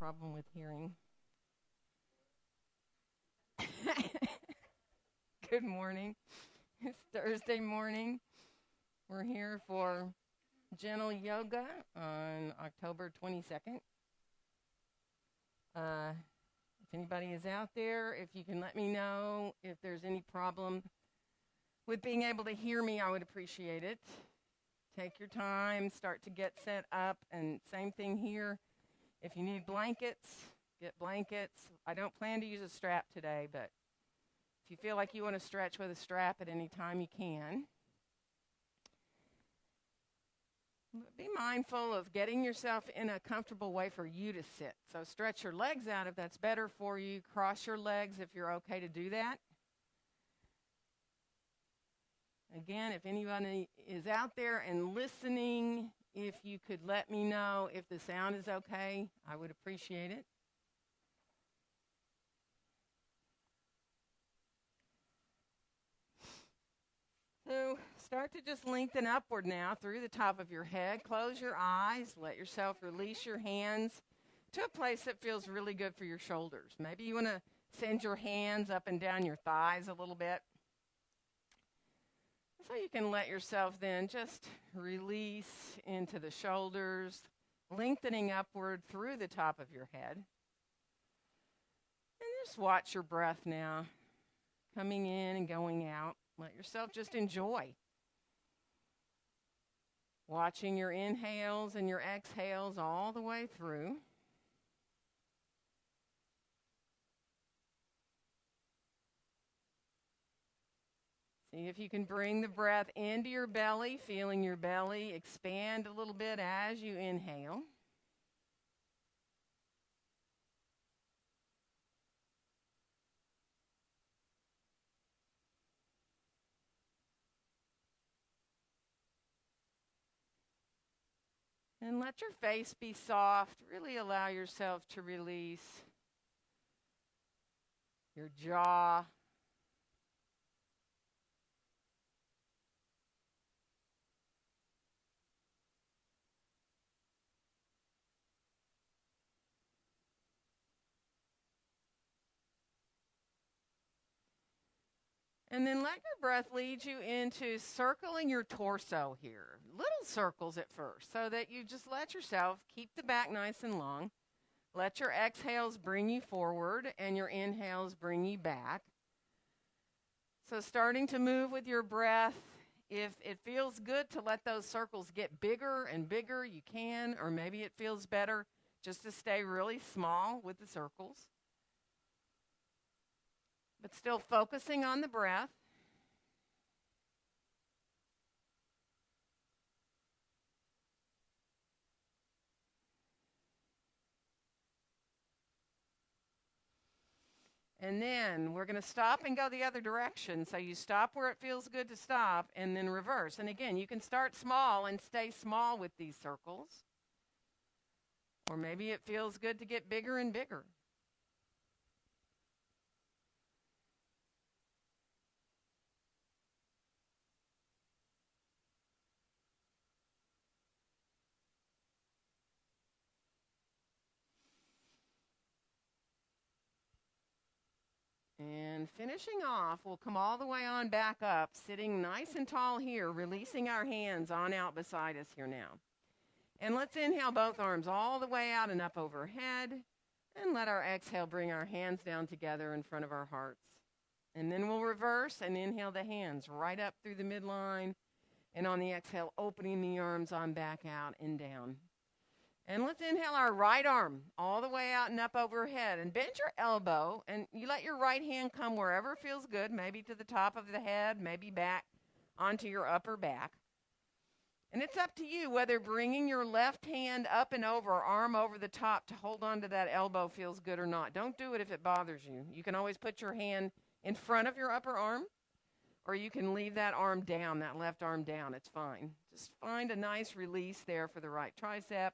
problem with hearing. Good morning. It's Thursday morning. We're here for gentle yoga on October 22nd. If anybody is out there, if you can let me know if there's any problem with being able to hear me, I would appreciate it. Take your time, start to get set up, and same thing here. If you need blankets, get blankets. I don't plan to use a strap today, but if you feel like you want to stretch with a strap at any time, you can. Be mindful of getting yourself in a comfortable way for you to sit. So stretch your legs out if that's better for you. Cross your legs if you're okay to do that. Again, if anybody is out there and listening, if you could let me know if the sound is okay, I would appreciate it. So start to just lengthen upward now through the top of your head. Close your eyes. Let yourself release your hands to a place that feels really good for your shoulders. Maybe you want to send your hands up and down your thighs a little bit. So you can let yourself then just release into the shoulders, lengthening upward through the top of your head. And just watch your breath now, coming in and going out. Let yourself just enjoy. Watching your inhales and your exhales all the way through. See if you can bring the breath into your belly, feeling your belly expand a little bit as you inhale. And let your face be soft. Really allow yourself to release your jaw. And then let your breath lead you into circling your torso here. Little circles at first, so that you just let yourself keep the back nice and long. Let your exhales bring you forward and your inhales bring you back. So starting to move with your breath. If it feels good to let those circles get bigger and bigger, you can, or maybe it feels better just to stay really small with the circles. But still focusing on the breath. And then we're going to stop and go the other direction. So you stop where it feels good to stop and then reverse. And again, you can start small and stay small with these circles. Or maybe it feels good to get bigger and bigger. And finishing off, we'll come all the way on back up, sitting nice and tall here, releasing our hands on out beside us here now. And let's inhale both arms all the way out and up overhead. And let our exhale bring our hands down together in front of our hearts. And then we'll reverse and inhale the hands right up through the midline. And on the exhale, opening the arms on back out and down. And let's inhale our right arm all the way out and up overhead. And bend your elbow, and you let your right hand come wherever feels good, maybe to the top of the head, maybe back onto your upper back. And it's up to you whether bringing your left hand up and over, arm over the top to hold on to that elbow feels good or not. Don't do it if it bothers you. You can always put your hand in front of your upper arm, or you can leave that arm down, that left arm down. It's fine. Just find a nice release there for the right tricep.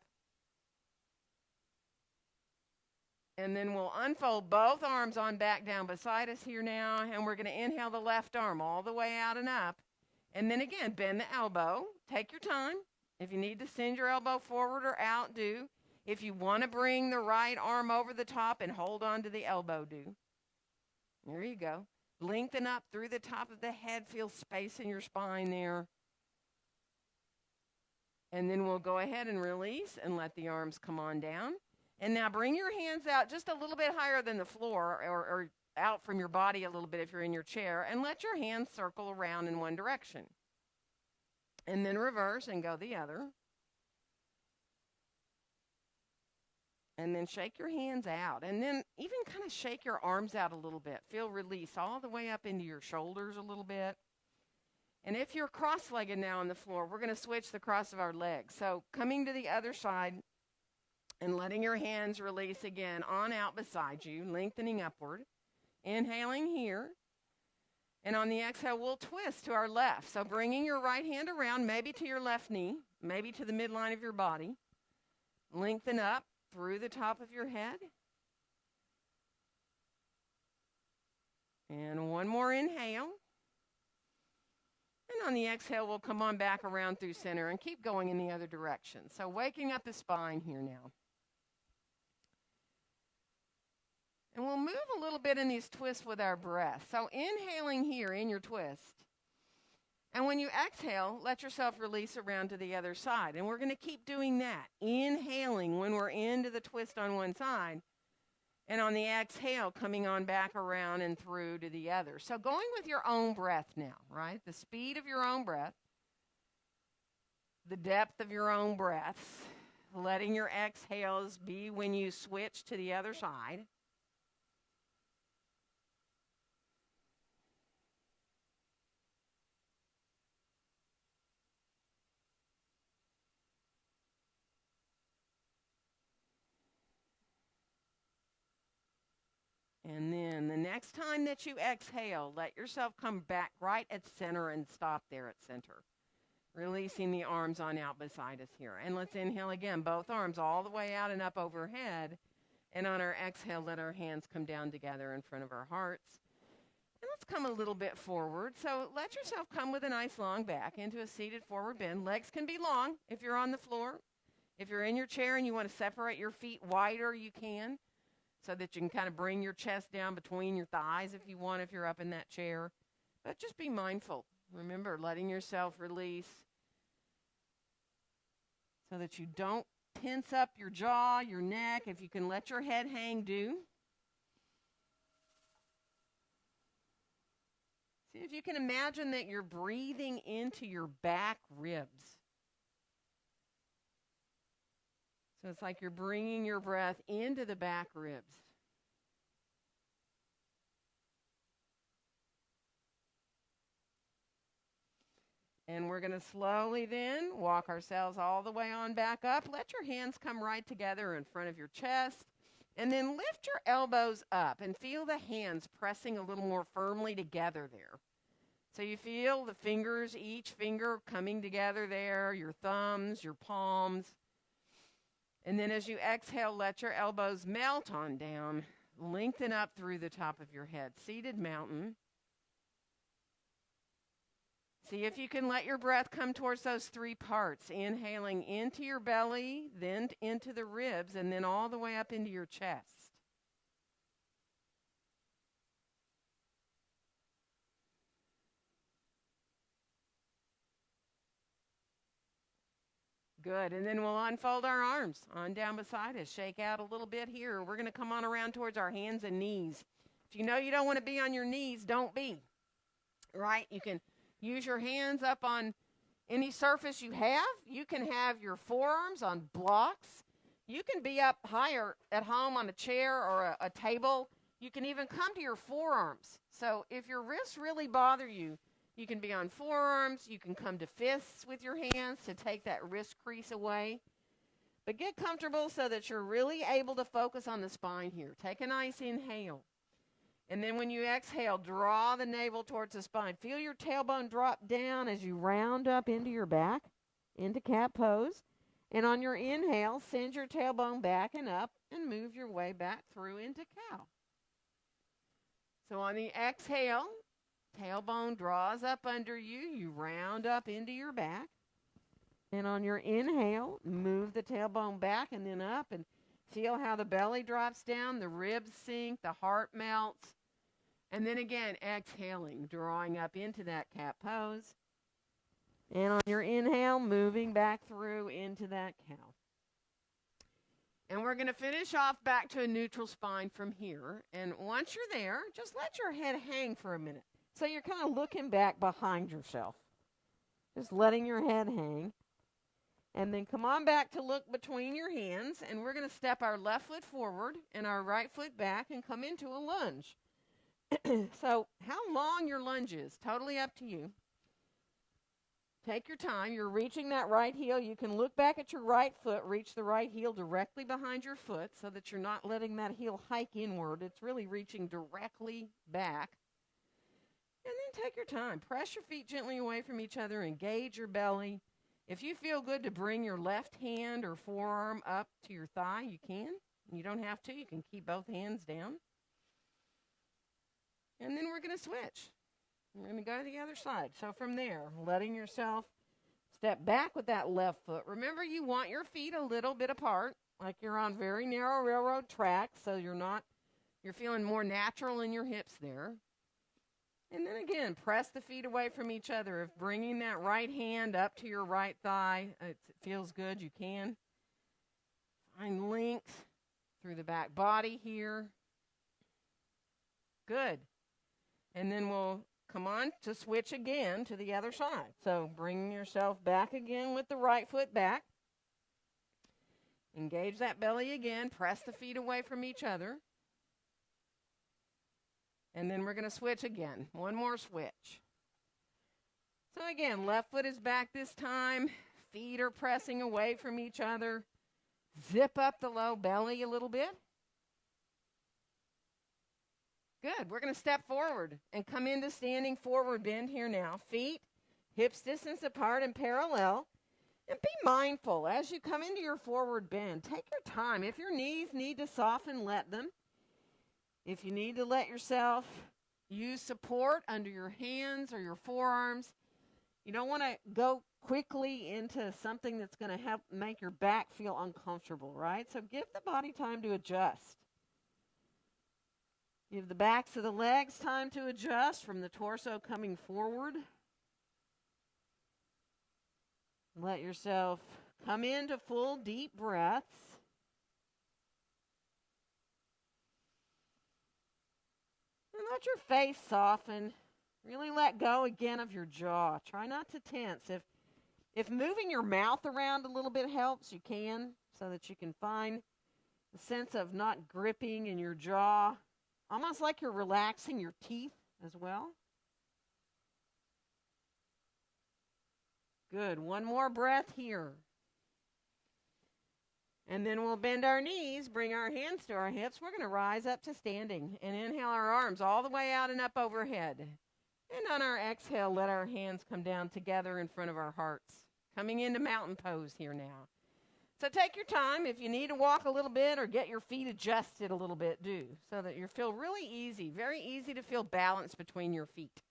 And then we'll unfold both arms on back down beside us here now. And we're going to inhale the left arm all the way out and up. And then again, bend the elbow. Take your time. If you need to send your elbow forward or out, do. If you want to bring the right arm over the top and hold on to the elbow, do. There you go. Lengthen up through the top of the head. Feel space in your spine there. And then we'll go ahead and release and let the arms come on down. And now bring your hands out just a little bit higher than the floor, or out from your body a little bit if you're in your chair, and let your hands circle around in one direction. And then reverse and go the other. And then shake your hands out. And then even kind of shake your arms out a little bit. Feel release all the way up into your shoulders a little bit. And if you're cross-legged now on the floor, we're going to switch the cross of our legs. So coming to the other side and letting your hands release again on out beside you, lengthening upward. Inhaling here. And on the exhale, we'll twist to our left. So bringing your right hand around, maybe to your left knee, maybe to the midline of your body. Lengthen up through the top of your head. And one more inhale. And on the exhale, we'll come on back around through center and keep going in the other direction. So waking up the spine here now. And we'll move a little bit in these twists with our breath. So inhaling here in your twist. And when you exhale, let yourself release around to the other side. And we're going to keep doing that. Inhaling when we're into the twist on one side. And on the exhale, coming on back around and through to the other. So going with your own breath now, right? The speed of your own breath. The depth of your own breaths. Letting your exhales be when you switch to the other side. And then the next time that you exhale, let yourself come back right at center and stop there at center. Releasing the arms on out beside us here. And let's inhale again, both arms all the way out and up overhead. And on our exhale, let our hands come down together in front of our hearts. And let's come a little bit forward. So let yourself come with a nice long back into a seated forward bend. Legs can be long if you're on the floor. If you're in your chair and you want to separate your feet wider, you can. So that you can kind of bring your chest down between your thighs if you want, if you're up in that chair. But just be mindful. Remember, letting yourself release so that you don't tense up your jaw, your neck. If you can let your head hang, do. See if you can imagine that you're breathing into your back ribs. So it's like you're bringing your breath into the back ribs. And we're going to slowly then walk ourselves all the way on back up. Let your hands come right together in front of your chest. And then lift your elbows up and feel the hands pressing a little more firmly together there. So you feel the fingers, each finger coming together there, your thumbs, your palms. And then as you exhale, let your elbows melt on down. Lengthen up through the top of your head. Seated mountain. See if you can let your breath come towards those three parts. Inhaling into your belly, then into the ribs, and then all the way up into your chest. Good, and then we'll unfold our arms on down beside us. Shake out a little bit here. We're going to come on around towards our hands and knees. If you know you don't want to be on your knees, don't be. Right? You can use your hands up on any surface you have. You can have your forearms on blocks. You can be up higher at home on a chair or a table. You can even come to your forearms. So if your wrists really bother you, you can be on forearms. You can come to fists with your hands to take that wrist crease away. But get comfortable so that you're really able to focus on the spine here. Take a nice inhale. And then when you exhale, draw the navel towards the spine. Feel your tailbone drop down as you round up into your back, into cat pose. And on your inhale, send your tailbone back and up and move your way back through into cow. So on the exhale, tailbone draws up under you. You round up into your back. And on your inhale, move the tailbone back and then up, and feel how the belly drops down, the ribs sink, the heart melts. And then again, exhaling, drawing up into that cat pose. And on your inhale, moving back through into that cow. And we're going to finish off back to a neutral spine from here. And once you're there, just let your head hang for a minute. So you're kind of looking back behind yourself. Just letting your head hang. And then come on back to look between your hands. And we're going to step our left foot forward and our right foot back and come into a lunge. So how long your lunge is, totally up to you. Take your time. You're reaching that right heel. You can look back at your right foot, reach the right heel directly behind your foot so that you're not letting that heel hike inward. It's really reaching directly back. And then take your time. Press your feet gently away from each other. Engage your belly. If you feel good to bring your left hand or forearm up to your thigh, you can. You don't have to. You can keep both hands down. And then we're going to switch. We're going to go to the other side. So from there, letting yourself step back with that left foot. Remember, you want your feet a little bit apart, like you're on very narrow railroad tracks, so you're feeling more natural in your hips there. And then again, press the feet away from each other. If bringing that right hand up to your right thigh, it feels good, you can. Find length through the back body here. Good. And then we'll come on to switch again to the other side. So bring yourself back again with the right foot back. Engage that belly again. Press the feet away from each other. And then we're going to switch again. One more switch. So again, left foot is back this time. Feet are pressing away from each other. Zip up the low belly a little bit. Good. We're going to step forward and come into standing forward bend here now. Feet, hips distance apart and parallel. And be mindful as you come into your forward bend. Take your time. If your knees need to soften, let them. If you need to let yourself use support under your hands or your forearms, you don't want to go quickly into something that's going to help make your back feel uncomfortable, right? So give the body time to adjust. Give the backs of the legs time to adjust from the torso coming forward. Let yourself come into full deep breaths. And let your face soften. Really let go again of your jaw. Try not to tense. If moving your mouth around a little bit helps, you can, so that you can find the sense of not gripping in your jaw. Almost like you're relaxing your teeth as well. Good. One more breath here. And then we'll bend our knees, bring our hands to our hips. We're going to rise up to standing and inhale our arms all the way out and up overhead. And on our exhale, let our hands come down together in front of our hearts. Coming into mountain pose here now. So take your time. If you need to walk a little bit or get your feet adjusted a little bit, do. So that you feel really easy, very easy to feel balance between your feet.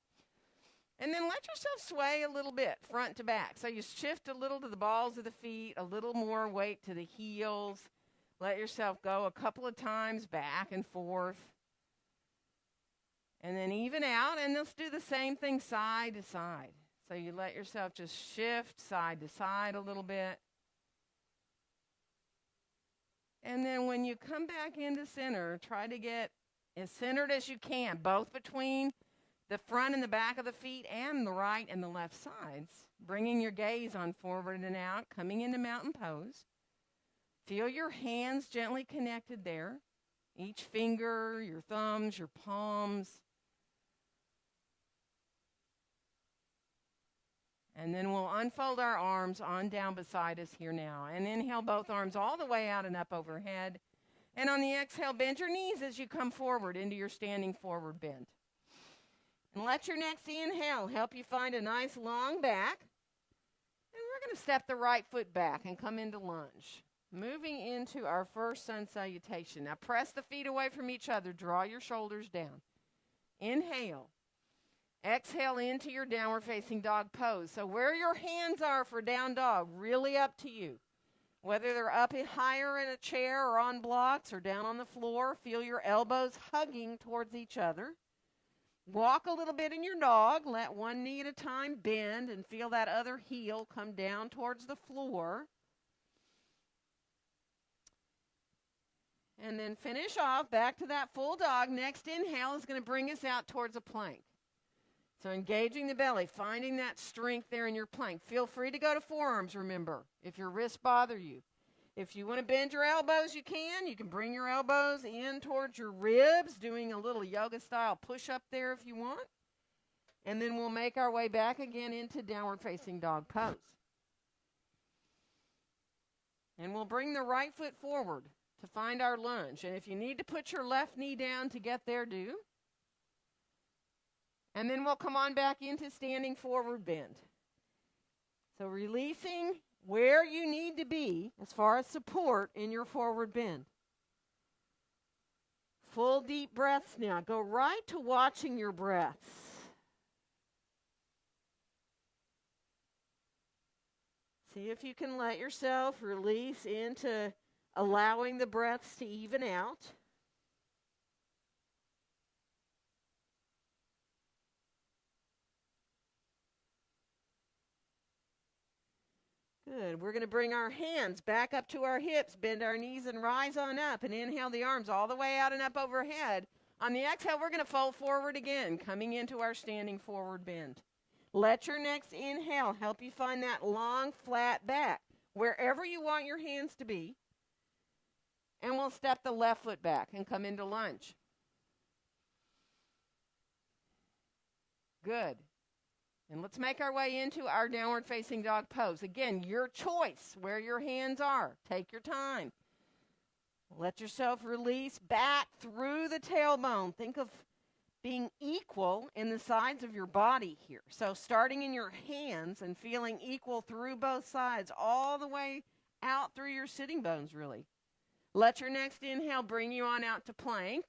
And then let yourself sway a little bit, front to back. So you shift a little to the balls of the feet, a little more weight to the heels. Let yourself go a couple of times back and forth. And then even out, and let's do the same thing side to side. So you let yourself just shift side to side a little bit. And then when you come back into center, try to get as centered as you can, both between the front and the back of the feet and the right and the left sides. Bringing your gaze on forward and out, coming into mountain pose. Feel your hands gently connected there. Each finger, your thumbs, your palms. And then we'll unfold our arms on down beside us here now. And inhale both arms all the way out and up overhead. And on the exhale, bend your knees as you come forward into your standing forward bend. And let your next inhale help you find a nice long back. And we're going to step the right foot back and come into lunge. Moving into our first sun salutation. Now press the feet away from each other. Draw your shoulders down. Inhale. Exhale into your downward facing dog pose. So where your hands are for down dog, really up to you. Whether they're up higher in a chair or on blocks or down on the floor, feel your elbows hugging towards each other. Walk a little bit in your dog. Let one knee at a time bend and feel that other heel come down towards the floor. And then finish off back to that full dog. Next inhale is going to bring us out towards a plank. So engaging the belly, finding that strength there in your plank. Feel free to go to forearms, remember, if your wrists bother you. If you want to bend your elbows, you can. You can bring your elbows in towards your ribs, doing a little yoga-style push-up there if you want. And then we'll make our way back again into downward-facing dog pose. And we'll bring the right foot forward to find our lunge. And if you need to put your left knee down to get there, do. And then we'll come on back into standing forward bend. So releasing where you need to be as far as support in your forward bend. Full deep breaths now. Go right to watching your breaths. See if you can let yourself release into allowing the breaths to even out. Good. We're going to bring our hands back up to our hips, bend our knees and rise on up, and inhale the arms all the way out and up overhead. On the exhale, we're going to fold forward again, coming into our standing forward bend. Let your next inhale help you find that long, flat back, wherever you want your hands to be. And we'll step the left foot back and come into lunge. Good. And let's make our way into our downward facing dog pose. Again, your choice where your hands are. Take your time. Let yourself release back through the tailbone. Think of being equal in the sides of your body here. So starting in your hands and feeling equal through both sides, all the way out through your sitting bones, really. Let your next inhale bring you on out to plank.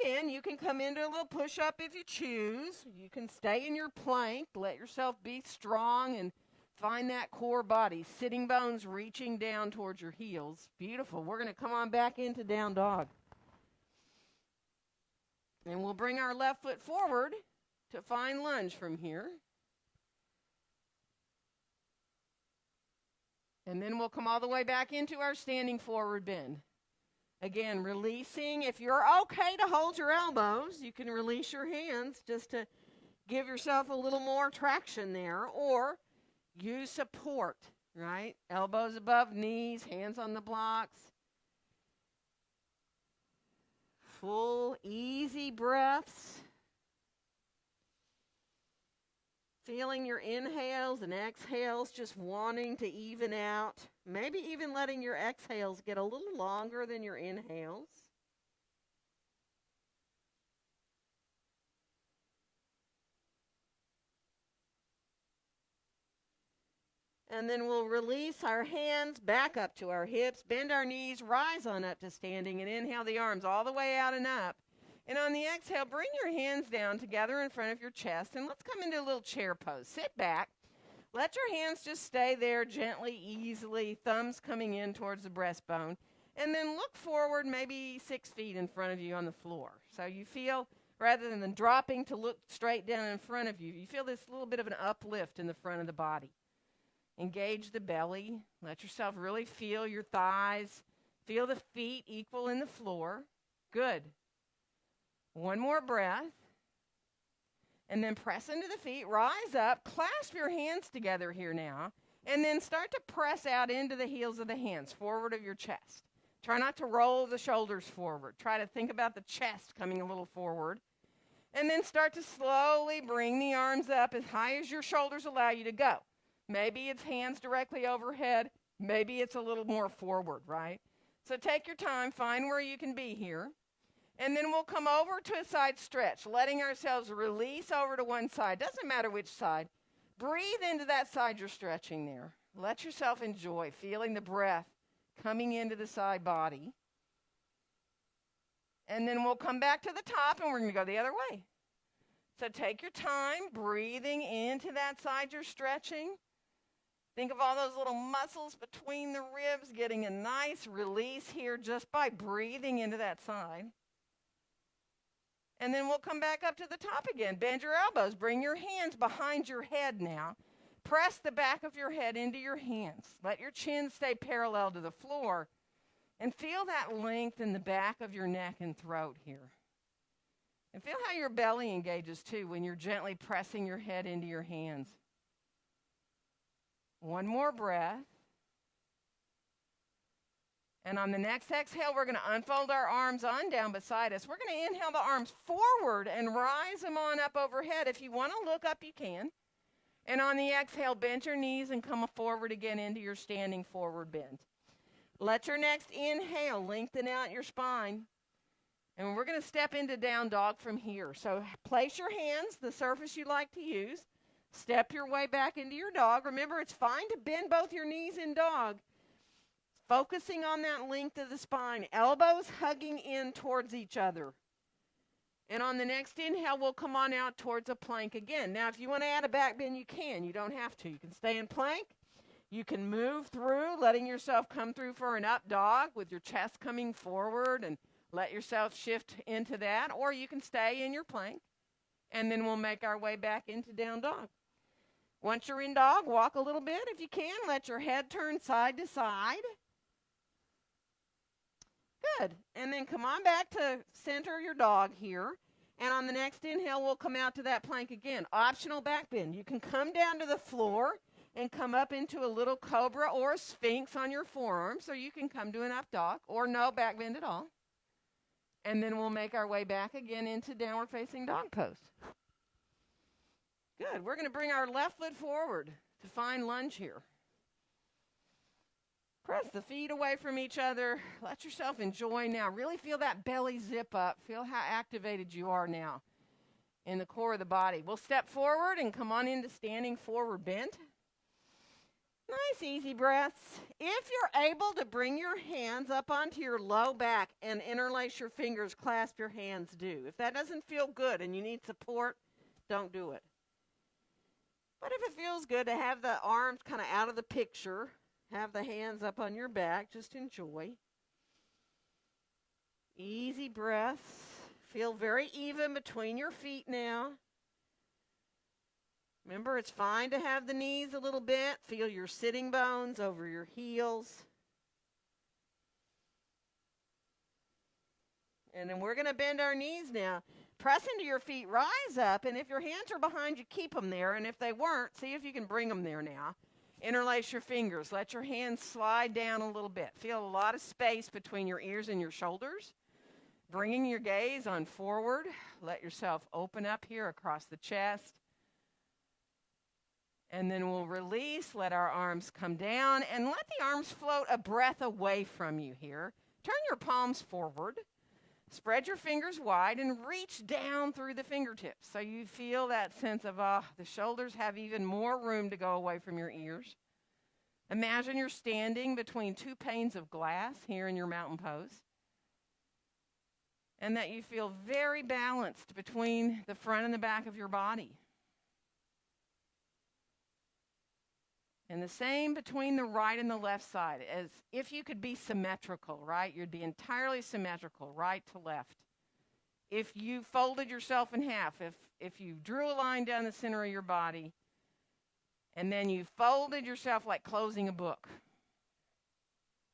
Again, you can come into a little push-up if you choose. You can stay in your plank. Let yourself be strong and find that core body. Sitting bones reaching down towards your heels. Beautiful. We're going to come on back into down dog. And we'll bring our left foot forward to find lunge from here. And then we'll come all the way back into our standing forward bend. Again, releasing. If you're okay to hold your elbows, you can release your hands just to give yourself a little more traction there. Or use support, right? Elbows above knees, hands on the blocks. Full, easy breaths. Feeling your inhales and exhales just wanting to even out. Maybe even letting your exhales get a little longer than your inhales. And then we'll release our hands back up to our hips, bend our knees, rise on up to standing, and inhale the arms all the way out and up. And on the exhale, bring your hands down together in front of your chest, and let's come into a little chair pose. Sit back. Let your hands just stay there gently, easily, thumbs coming in towards the breastbone. And then look forward maybe 6 feet in front of you on the floor. So you feel, rather than dropping to look straight down in front of you, you feel this little bit of an uplift in the front of the body. Engage the belly. Let yourself really feel your thighs. Feel the feet equal in the floor. Good. One more breath. And then press into the feet, rise up, clasp your hands together here now, and then start to press out into the heels of the hands, forward of your chest. Try not to roll the shoulders forward. Try to think about the chest coming a little forward. And then start to slowly bring the arms up as high as your shoulders allow you to go. Maybe it's hands directly overhead. Maybe it's a little more forward, right? So take your time, find where you can be here. And then we'll come over to a side stretch, letting ourselves release over to one side. Doesn't matter which side. Breathe into that side you're stretching there. Let yourself enjoy feeling the breath coming into the side body. And then we'll come back to the top, and we're going to go the other way. So take your time breathing into that side you're stretching. Think of all those little muscles between the ribs getting a nice release here just by breathing into that side. And then we'll come back up to the top again. Bend your elbows. Bring your hands behind your head now. Press the back of your head into your hands. Let your chin stay parallel to the floor. And feel that length in the back of your neck and throat here. And feel how your belly engages too when you're gently pressing your head into your hands. One more breath. And on the next exhale, we're going to unfold our arms on down beside us. We're going to inhale the arms forward and rise them on up overhead. If you want to look up, you can. And on the exhale, bend your knees and come forward again into your standing forward bend. Let your next inhale lengthen out your spine. And we're going to step into down dog from here. So place your hands, the surface you like to use. Step your way back into your dog. Remember, it's fine to bend both your knees in dog. Focusing on that length of the spine. Elbows hugging in towards each other. And on the next inhale, we'll come on out towards a plank again. Now, if you want to add a back bend, you can. You don't have to. You can stay in plank. You can move through, letting yourself come through for an up dog with your chest coming forward and let yourself shift into that. Or you can stay in your plank. And then we'll make our way back into down dog. Once you're in dog, walk a little bit if you can. Let your head turn side to side. Good. And then come on back to center your dog here. And on the next inhale, we'll come out to that plank again. Optional back bend. You can come down to the floor and come up into a little cobra or a sphinx on your forearms. So you can come to an up dog or no back bend at all. And then we'll make our way back again into downward facing dog pose. Good. We're going to bring our left foot forward to find lunge here. Press the feet away from each other. Let yourself enjoy now. Really feel that belly zip up. Feel how activated you are now in the core of the body. We'll step forward and come on into standing forward bend. Nice, easy breaths. If you're able to bring your hands up onto your low back and interlace your fingers, clasp your hands, do. If that doesn't feel good and you need support, don't do it. But if it feels good to have the arms kind of out of the picture, have the hands up on your back, just enjoy. Easy breaths. Feel very even between your feet now. Remember, it's fine to have the knees a little bent. Feel your sitting bones over your heels. And then we're going to bend our knees now. Press into your feet, rise up, and if your hands are behind you, keep them there. And if they weren't, see if you can bring them there now. Interlace your fingers. Let your hands slide down a little bit. Feel a lot of space between your ears and your shoulders. Bringing your gaze on forward. Let yourself open up here across the chest. And then we'll release. Let our arms come down. And let the arms float a breath away from you here. Turn your palms forward. Spread your fingers wide and reach down through the fingertips. So you feel that sense of, the shoulders have even more room to go away from your ears. Imagine you're standing between two panes of glass here in your mountain pose. And that you feel very balanced between the front and the back of your body. And the same between the right and the left side, as if you could be symmetrical, right? You'd be entirely symmetrical, right to left. If you folded yourself in half, if you drew a line down the center of your body, and then you folded yourself like closing a book,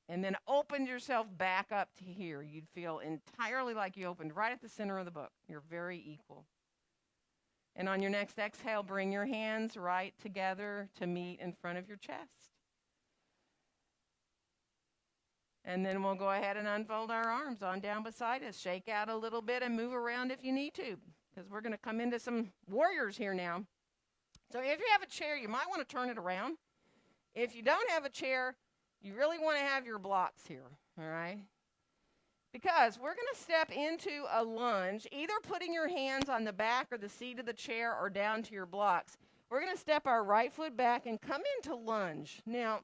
and then opened yourself back up to here, you'd feel entirely like you opened right at the center of the book. You're very equal. And on your next exhale, bring your hands right together to meet in front of your chest. And then we'll go ahead and unfold our arms on down beside us. Shake out a little bit and move around if you need to, because we're going to come into some warriors here now. So if you have a chair, you might want to turn it around. If you don't have a chair, you really want to have your blocks here, all right? Because we're going to step into a lunge, either putting your hands on the back or the seat of the chair or down to your blocks. We're going to step our right foot back and come into lunge. Now,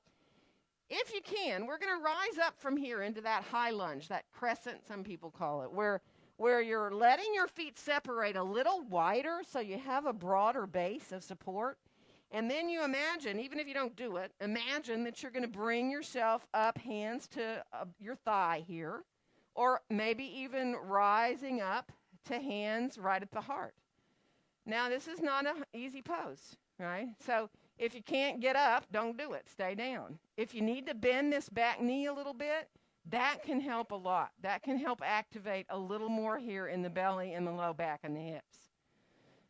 if you can, we're going to rise up from here into that high lunge, that crescent, some people call it, where where you're letting your feet separate a little wider so you have a broader base of support. And then you imagine, even if you don't do it, imagine that you're going to bring yourself up, hands to your thigh here, or maybe even rising up to hands right at the heart. Now, this is not an easy pose, right? So if you can't get up, don't do it. Stay down. If you need to bend this back knee a little bit, that can help a lot. That can help activate a little more here in the belly and the low back and the hips.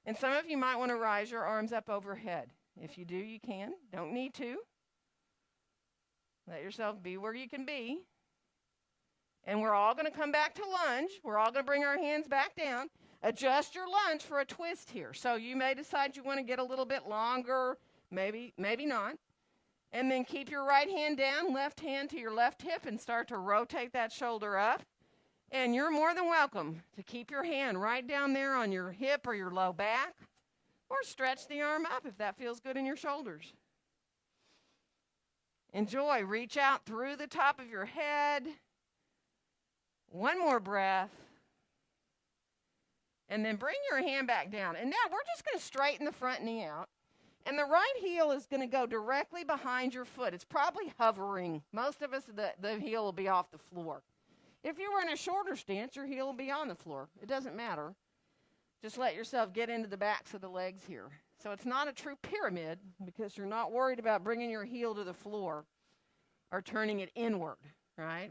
And some of you might want to rise your arms up overhead. If you do, you can. Don't need to. Let yourself be where you can be. And we're all going to come back to lunge. We're all going to bring our hands back down. Adjust your lunge for a twist here. So you may decide you want to get a little bit longer, maybe not. And then keep your right hand down, left hand to your left hip, and start to rotate that shoulder up. And you're more than welcome to keep your hand right down there on your hip or your low back, or stretch the arm up if that feels good in your shoulders. Enjoy. Reach out through the top of your head. One more breath. And then bring your hand back down. And now we're just going to straighten the front knee out. And the right heel is going to go directly behind your foot. It's probably hovering. Most of us, the heel will be off the floor. If you were in a shorter stance, your heel will be on the floor. It doesn't matter. Just let yourself get into the backs of the legs here. So it's not a true pyramid because you're not worried about bringing your heel to the floor or turning it inward, right?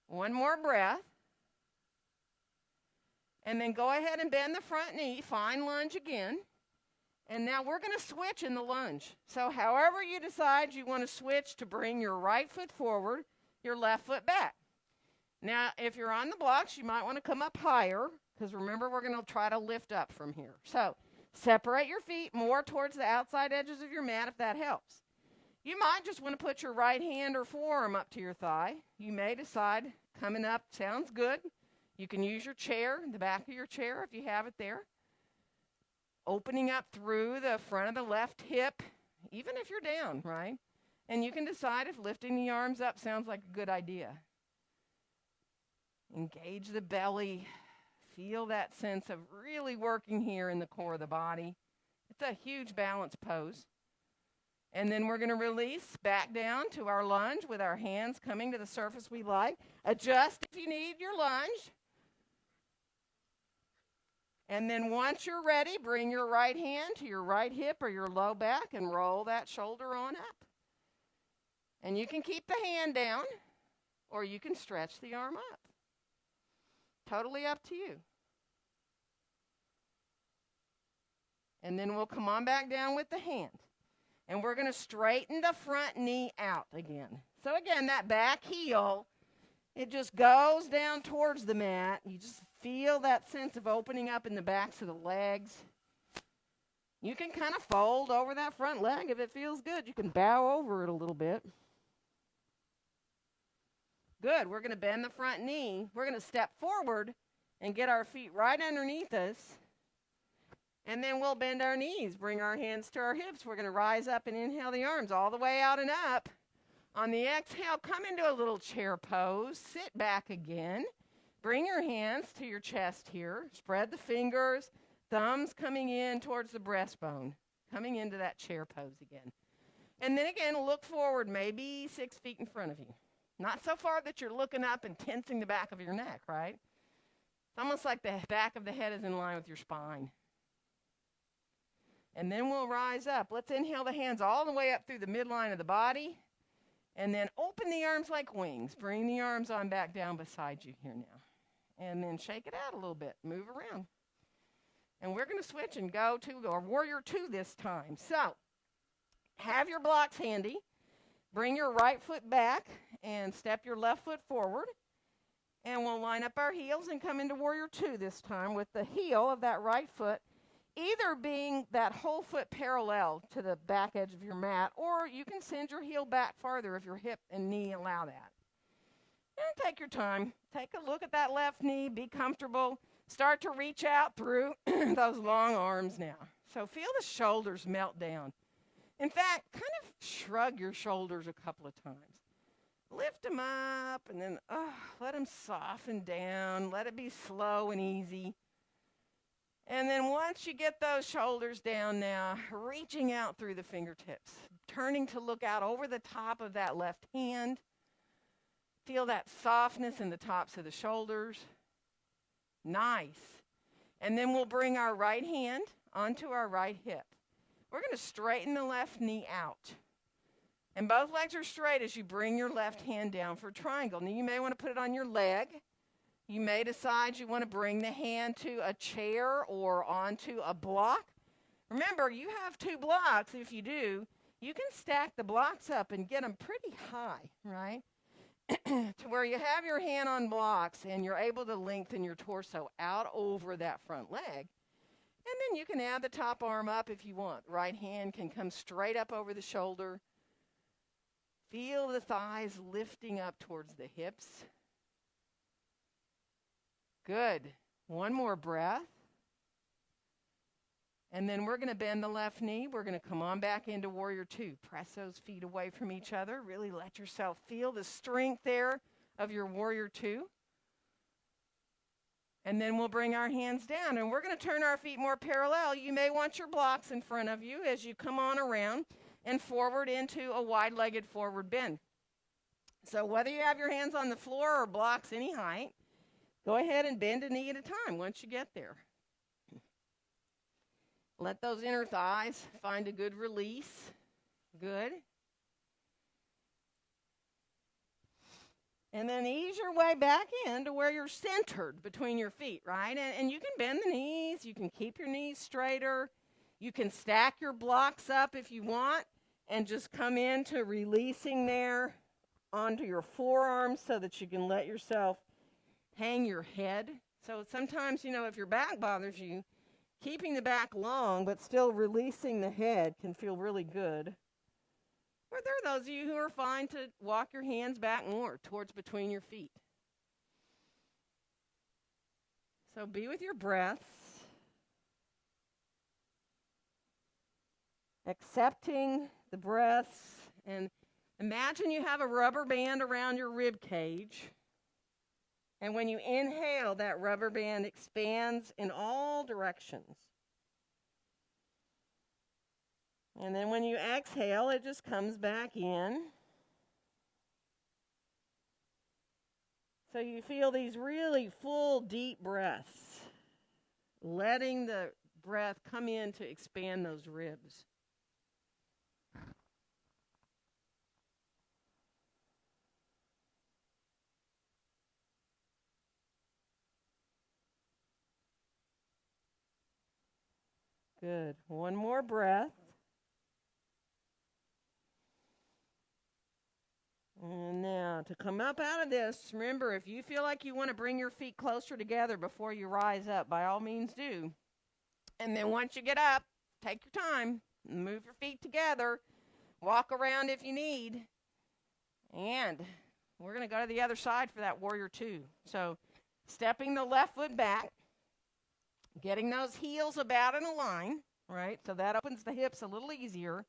One more breath. And then go ahead and bend the front knee. Fine lunge again. And now we're going to switch in the lunge. So however you decide you want to switch to bring your right foot forward, your left foot back. Now, if you're on the blocks, you might want to come up higher because remember, we're going to try to lift up from here. So separate your feet more towards the outside edges of your mat if that helps. You might just want to put your right hand or forearm up to your thigh. You may decide coming up sounds good. You can use your chair, the back of your chair if you have it there. Opening up through the front of the left hip, even if you're down, right? And you can decide if lifting the arms up sounds like a good idea. Engage the belly. Feel that sense of really working here in the core of the body. It's a huge balance pose. And then we're going to release back down to our lunge with our hands coming to the surface we like. Adjust if you need your lunge. And then once you're ready, bring your right hand to your right hip or your low back and roll that shoulder on up. And you can keep the hand down or you can stretch the arm up. Totally up to you. And then we'll come on back down with the hand. And we're going to straighten the front knee out again. So again, that back heel, it just goes down towards the mat. You just feel that sense of opening up in the backs of the legs. You can kind of fold over that front leg if it feels good. You can bow over it a little bit. Good. We're going to bend the front knee. We're going to step forward and get our feet right underneath us. And then we'll bend our knees, bring our hands to our hips. We're going to rise up and inhale the arms all the way out and up. On the exhale, come into a little chair pose. Sit back again. Bring your hands to your chest here. Spread the fingers, thumbs coming in towards the breastbone, coming into that chair pose again. And then again, look forward, maybe 6 feet in front of you. Not so far that you're looking up and tensing the back of your neck, right? It's almost like the back of the head is in line with your spine. And then we'll rise up. Let's inhale the hands all the way up through the midline of the body. And then open the arms like wings. Bring the arms on back down beside you here now. And then shake it out a little bit. Move around. And we're going to switch and go to our warrior two this time. So, have your blocks handy. Bring your right foot back and step your left foot forward. And we'll line up our heels and come into warrior two this time with the heel of that right foot either being that whole foot parallel to the back edge of your mat, or you can send your heel back farther if your hip and knee allow that. And take your time. Take a look at that left knee. Be comfortable. Start to reach out through those long arms now. So feel the shoulders melt down. In fact, kind of shrug your shoulders a couple of times. Lift them up and then let them soften down. Let it be slow and easy. And then once you get those shoulders down now, reaching out through the fingertips, turning to look out over the top of that left hand. Feel that softness in the tops of the shoulders. Nice. And then we'll bring our right hand onto our right hip. We're going to straighten the left knee out. And both legs are straight as you bring your left hand down for triangle. Now you may want to put it on your leg. You may decide you want to bring the hand to a chair or onto a block. Remember, you have 2 blocks. If you do, you can stack the blocks up and get them pretty high, right? To where you have your hand on blocks and you're able to lengthen your torso out over that front leg. And then you can add the top arm up if you want. Right hand can come straight up over the shoulder. Feel the thighs lifting up towards the hips. Good. One more breath. And then we're going to bend the left knee. We're going to come on back into Warrior Two. Press those feet away from each other. Really let yourself feel the strength there of your Warrior Two. And then we'll bring our hands down. And we're going to turn our feet more parallel. You may want your blocks in front of you as you come on around and forward into a wide-legged forward bend. So whether you have your hands on the floor or blocks any height, go ahead and bend a knee at a time once you get there. Let those inner thighs find a good release. Good. And then ease your way back in to where you're centered between your feet, right? And you can bend the knees. You can keep your knees straighter. You can stack your blocks up if you want and just come into releasing there onto your forearms so that you can let yourself hang your head. So sometimes, if your back bothers you, keeping the back long but still releasing the head can feel really good. Or there are those of you who are fine to walk your hands back more towards between your feet. So be with your breaths. Accepting the breaths. And imagine you have a rubber band around your rib cage. And when you inhale, that rubber band expands in all directions. And then when you exhale, it just comes back in. So you feel these really full, deep breaths, letting the breath come in to expand those ribs. Good. One more breath. And now, to come up out of this, remember, if you feel like you want to bring your feet closer together before you rise up, by all means do. And then once you get up, take your time, move your feet together, walk around if you need. And we're going to go to the other side for that Warrior Two. So, stepping the left foot back, getting those heels about in a line, right? So that opens the hips a little easier.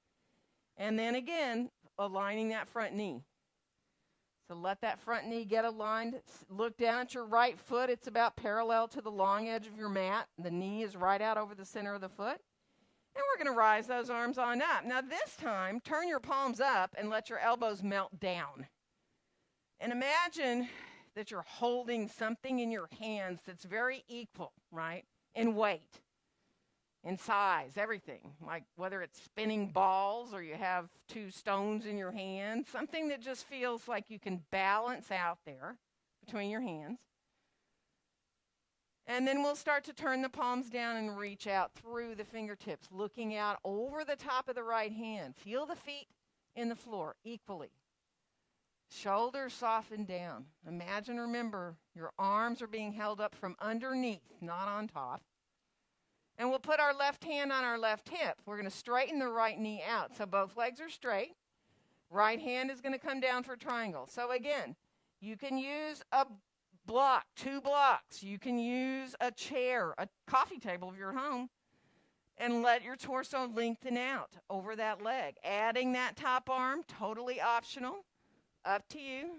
And then again, aligning that front knee. So let that front knee get aligned. Look down at your right foot. It's about parallel to the long edge of your mat. The knee is right out over the center of the foot. And we're going to rise those arms on up. Now this time, turn your palms up and let your elbows melt down. And imagine that you're holding something in your hands that's very equal, right? In weight, in size, everything. Like whether it's spinning balls or you have 2 stones in your hand, something that just feels like you can balance out there between your hands. And then we'll start to turn the palms down and reach out through the fingertips, looking out over the top of the right hand. Feel the feet in the floor equally. Shoulders soften down. Imagine, remember, your arms are being held up from underneath, not on top. And we'll put our left hand on our left hip. We're going to straighten the right knee out. So both legs are straight. Right hand is going to come down for triangle. So again, you can use a block, 2 blocks. You can use a chair, a coffee table if you're at home, and let your torso lengthen out over that leg. Adding that top arm, totally optional. up to you.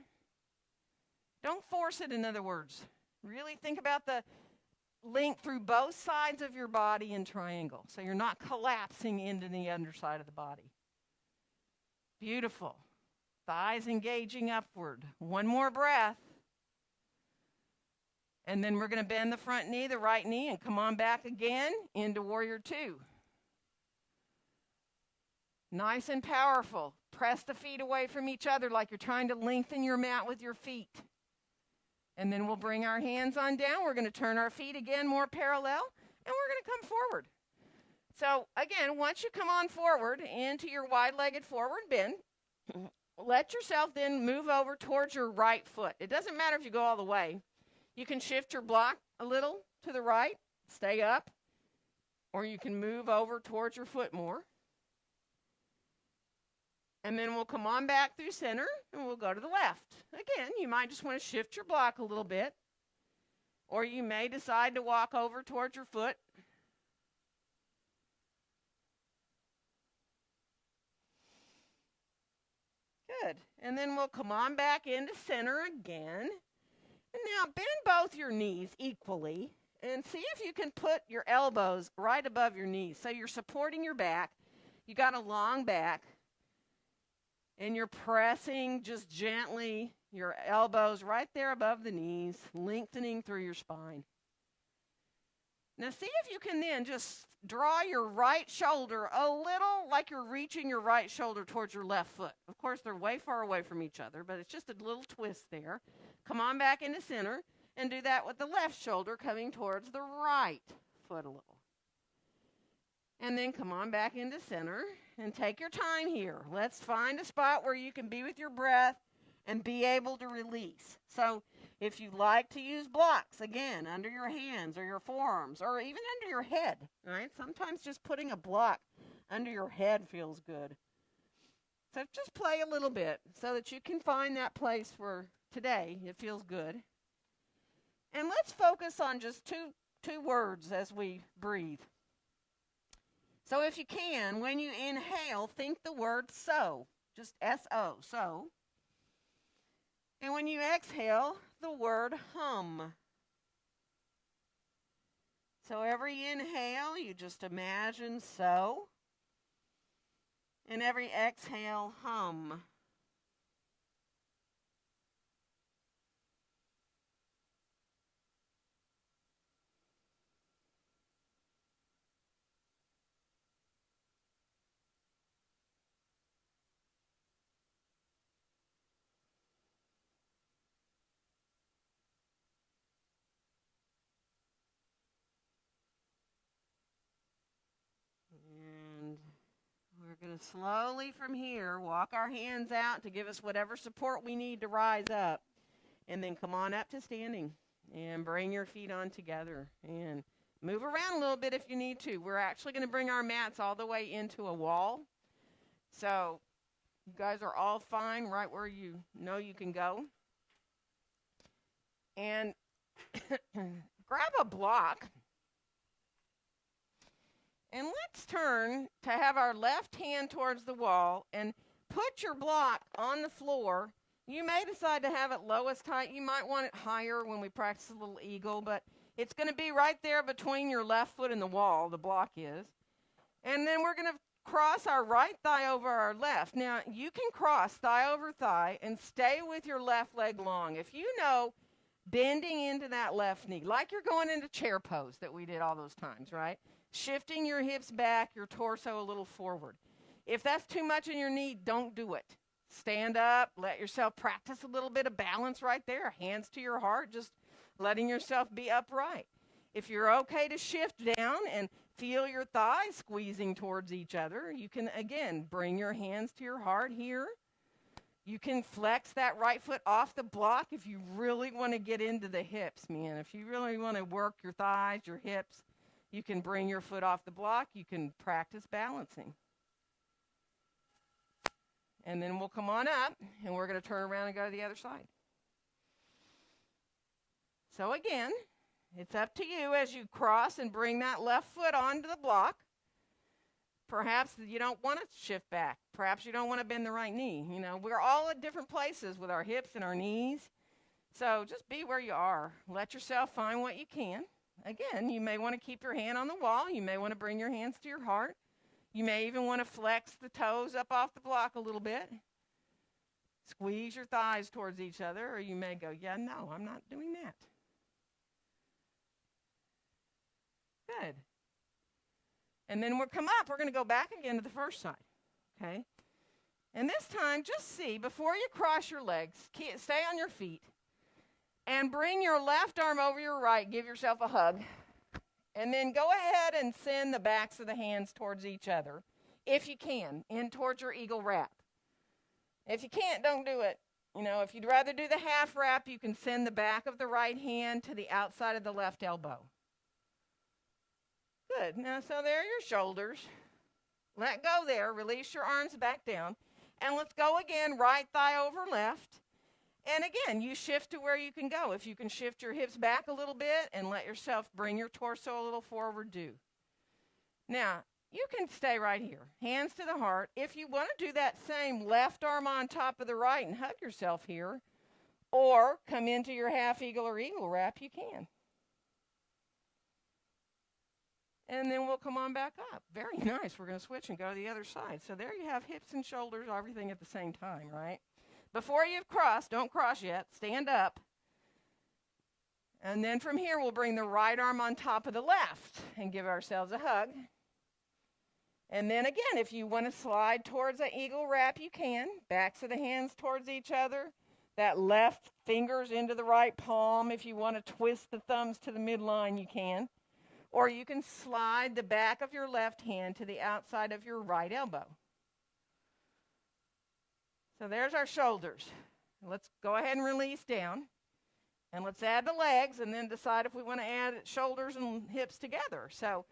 Don't force it, in other words. Really think about the link through both sides of your body in triangle, so you're not collapsing into the underside of the body. Beautiful. Thighs engaging upward. One more breath. And then we're going to bend the front knee, the right knee, and come on back again into Warrior Two. Nice and powerful. Press the feet away from each other like you're trying to lengthen your mat with your feet. And then we'll bring our hands on down. We're going to turn our feet again more parallel, and we're going to come forward. So again, once you come on forward into your wide-legged forward bend, let yourself then move over towards your right foot. It doesn't matter if you go all the way. You can shift your block a little to the right, stay up, or you can move over towards your foot more. And then we'll come on back through center, and we'll go to the left. Again, you might just want to shift your block a little bit, or you may decide to walk over towards your foot. Good. And then we'll come on back into center again. And now bend both your knees equally and see if you can put your elbows right above your knees. So you're supporting your back. You got a long back. And you're pressing just gently your elbows right there above the knees, lengthening through your spine. Now see if you can then just draw your right shoulder a little like you're reaching your right shoulder towards your left foot. Of course, they're way far away from each other, but it's just a little twist there. Come on back into center and do that with the left shoulder coming towards the right foot a little. And then come on back into center and take your time here. Let's find a spot where you can be with your breath and be able to release. So if you like to use blocks, again, under your hands or your forearms or even under your head, right? Sometimes just putting a block under your head feels good. So just play a little bit so that you can find that place where today it feels good. And let's focus on just two words as we breathe. So if you can, when you inhale, think the word so, just S-O, so. And when you exhale, the word hum. So every inhale, you just imagine so. And every exhale, hum. And we're going to slowly from here walk our hands out to give us whatever support we need to rise up. And then come on up to standing and bring your feet on together and move around a little bit if you need to. We're actually going to bring our mats all the way into a wall. So you guys are all fine right where you know you can go. And grab a block. And let's turn to have our left hand towards the wall and put your block on the floor. You may decide to have it lowest height. You might want it higher when we practice a little eagle, but it's going to be right there between your left foot and the wall, the block is. And then we're going to cross our right thigh over our left. Now, you can cross thigh over thigh and stay with your left leg long. If you know bending into that left knee, like you're going into chair pose that we did all those times, right? Shifting your hips back, your torso a little forward. If that's too much in your knee, don't do it. Stand up, let yourself practice a little bit of balance right there. Hands to your heart, just letting yourself be upright. If you're okay to shift down and feel your thighs squeezing towards each other, you can, again, bring your hands to your heart here. You can flex that right foot off the block if you really want to get into the hips, man. If you really want to work your thighs, your hips, you can bring your foot off the block. You can practice balancing. And then we'll come on up, and we're going to turn around and go to the other side. So again, it's up to you as you cross and bring that left foot onto the block. Perhaps you don't want to shift back. Perhaps you don't want to bend the right knee. We're all at different places with our hips and our knees. So just be where you are. Let yourself find what you can. Again, you may want to keep your hand on the wall. You may want to bring your hands to your heart. You may even want to flex the toes up off the block a little bit. Squeeze your thighs towards each other, or you may go, yeah, no, I'm not doing that. Good. And then we'll come up. We're going to go back again to the first side. Okay? And this time, just see, before you cross your legs, stay on your feet, and bring your left arm over your right. Give yourself a hug. And then go ahead and send the backs of the hands towards each other, if you can, in towards your eagle wrap. If you can't, don't do it. If you'd rather do the half wrap, you can send the back of the right hand to the outside of the left elbow. Good. Now, so there are your shoulders. Let go there. Release your arms back down. And let's go again, right thigh over left. And again, you shift to where you can go. If you can shift your hips back a little bit and let yourself bring your torso a little forward, do. Now, you can stay right here, hands to the heart. If you want to do that same left arm on top of the right and hug yourself here, or come into your half eagle or eagle wrap, you can. And then we'll come on back up. Very nice. We're going to switch and go to the other side. So there you have hips and shoulders, everything at the same time, right? Before you've crossed, don't cross yet, stand up. And then from here, we'll bring the right arm on top of the left and give ourselves a hug. And then again, if you want to slide towards an eagle wrap, you can. Backs of the hands towards each other. That left fingers into the right palm. If you want to twist the thumbs to the midline, you can. Or you can slide the back of your left hand to the outside of your right elbow. So there's our shoulders. Let's go ahead and release down. And let's add the legs and then decide if we want to add shoulders and hips together. So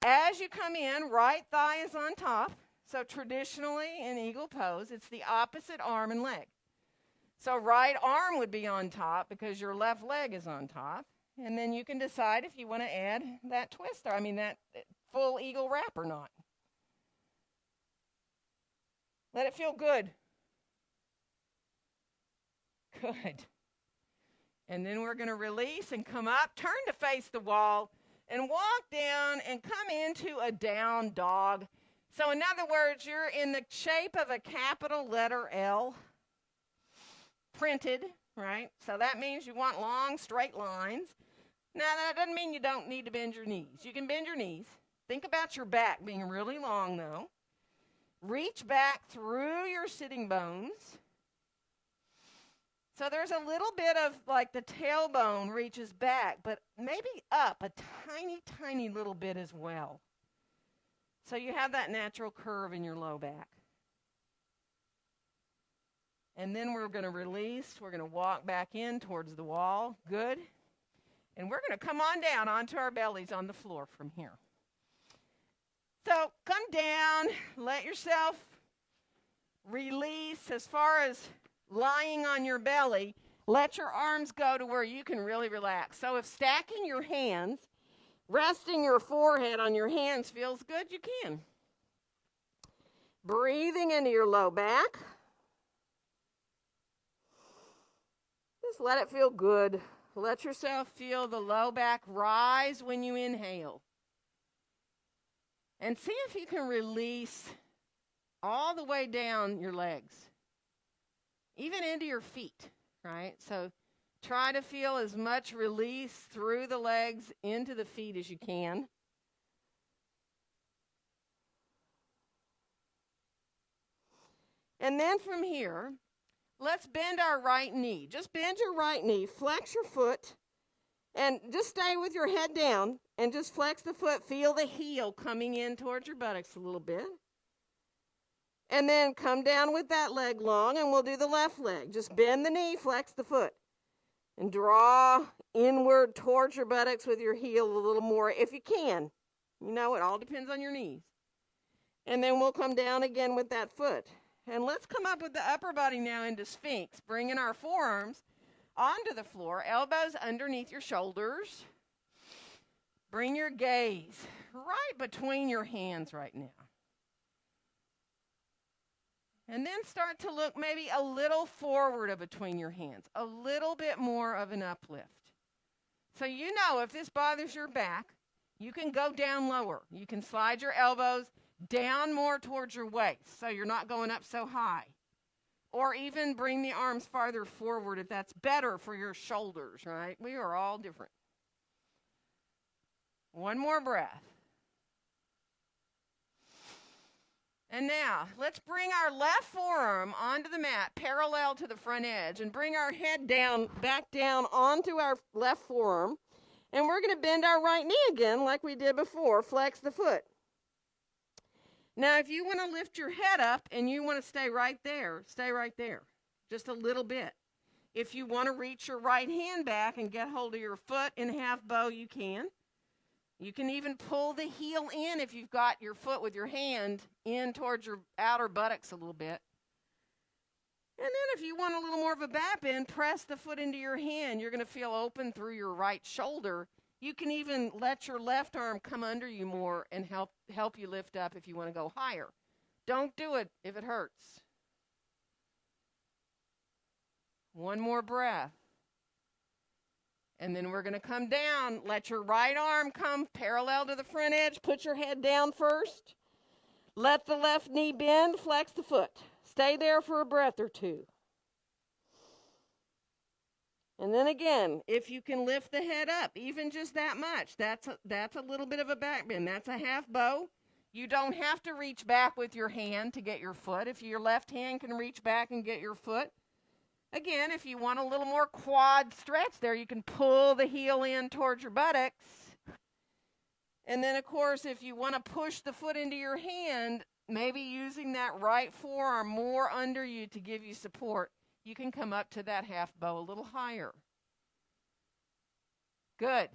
as you come in, right thigh is on top. So traditionally in eagle pose, it's the opposite arm and leg. So right arm would be on top because your left leg is on top. And then you can decide if you want to add that twist, that full eagle wrap or not. Let it feel good. Good. And then we're going to release and come up, turn to face the wall, and walk down and come into a down dog. So in other words, you're in the shape of a capital letter L, printed, right? So that means you want long, straight lines. Now, that doesn't mean you don't need to bend your knees. You can bend your knees. Think about your back being really long, though. Reach back through your sitting bones. So there's a little bit of like the tailbone reaches back, but maybe up a tiny, tiny little bit as well. So you have that natural curve in your low back. And then we're going to release. We're going to walk back in towards the wall. Good. And we're going to come on down onto our bellies on the floor from here. So come down. Let yourself release as far as lying on your belly. Let your arms go to where you can really relax. So if stacking your hands, resting your forehead on your hands feels good, you can. Breathing into your low back. Just let it feel good. Let yourself feel the low back rise when you inhale. And see if you can release all the way down your legs, even into your feet, right? So try to feel as much release through the legs into the feet as you can. And then from here, let's bend our right knee. Just bend your right knee, flex your foot, and just stay with your head down and just flex the foot. Feel the heel coming in towards your buttocks a little bit. And then come down with that leg long, and we'll do the left leg. Just bend the knee, flex the foot, and draw inward towards your buttocks with your heel a little more if you can. You know, it all depends on your knees. And then we'll come down again with that foot. And let's come up with the upper body now into Sphinx, bringing our forearms onto the floor, elbows underneath your shoulders. Bring your gaze right between your hands right now. And then start to look maybe a little forward of between your hands, a little bit more of an uplift. So you know if this bothers your back, you can go down lower. You can slide your elbows down more towards your waist so you're not going up so high. Or even bring the arms farther forward if that's better for your shoulders, right? We are all different. One more breath. And now, let's bring our left forearm onto the mat, parallel to the front edge, and bring our head down, back down onto our left forearm. And we're going to bend our right knee again like we did before, flex the foot. Now, if you want to lift your head up and you want to stay right there, just a little bit. If you want to reach your right hand back and get hold of your foot in half bow, you can. You can even pull the heel in if you've got your foot with your hand in towards your outer buttocks a little bit. And then if you want a little more of a back bend, press the foot into your hand. You're going to feel open through your right shoulder. You can even let your left arm come under you more and help you lift up if you want to go higher. Don't do it if it hurts. One more breath. And then we're going to come down. Let your right arm come parallel to the front edge. Put your head down first. Let the left knee bend. Flex the foot. Stay there for a breath or two. And then again, if you can lift the head up, even just that much, that's a little bit of a back bend. That's a half bow. You don't have to reach back with your hand to get your foot. If your left hand can reach back and get your foot, again, if you want a little more quad stretch there, you can pull the heel in towards your buttocks. And then, of course, if you want to push the foot into your hand, maybe using that right forearm more under you to give you support, you can come up to that half bow a little higher. Good.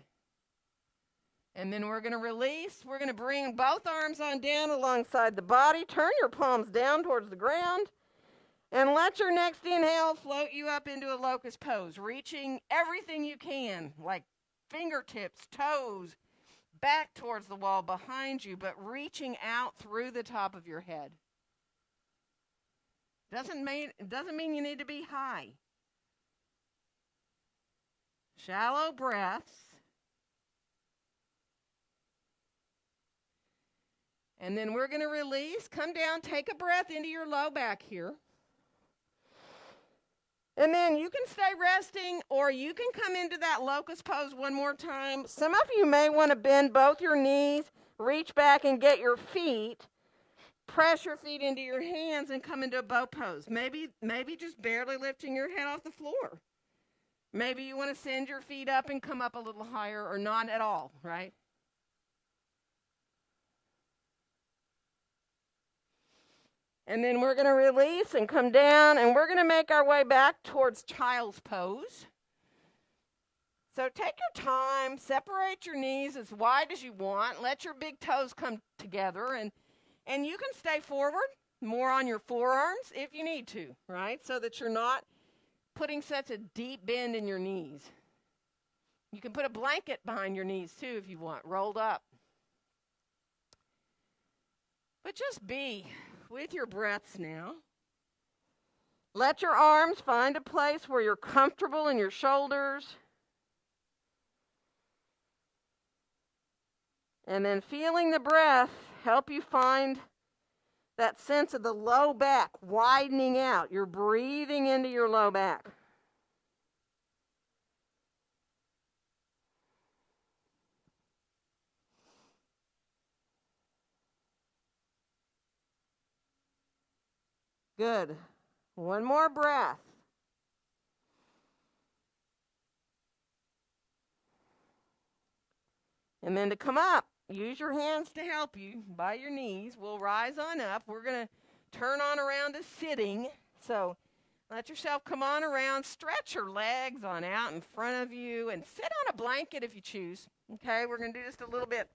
And then we're going to release. We're going to bring both arms on down alongside the body. Turn your palms down towards the ground. And let your next inhale float you up into a locust pose, reaching everything you can, like fingertips, toes, back towards the wall behind you, but reaching out through the top of your head. Doesn't mean you need to be high. Shallow breaths. And then we're going to release. Come down, take a breath into your low back here. And then you can stay resting, or you can come into that locust pose one more time. Some of you may want to bend both your knees, reach back and get your feet. Press your feet into your hands and come into a bow pose. Maybe just barely lifting your head off the floor. Maybe you want to send your feet up and come up a little higher, or not at all, right? And then we're going to release and come down, and we're going to make our way back towards child's pose. So take your time, separate your knees as wide as you want, let your big toes come together, and you can stay forward, more on your forearms if you need to, right? So that you're not putting such a deep bend in your knees. You can put a blanket behind your knees too if you want, rolled up. But just be with your breaths now. Let your arms find a place where you're comfortable in your shoulders. And then feeling the breath help you find that sense of the low back widening out. You're breathing into your low back. Good. One more breath. And then to come up, use your hands to help you by your knees. We'll rise on up. We're going to turn on around to sitting. So let yourself come on around. Stretch your legs on out in front of you and sit on a blanket if you choose. Okay, we're going to do just a little bit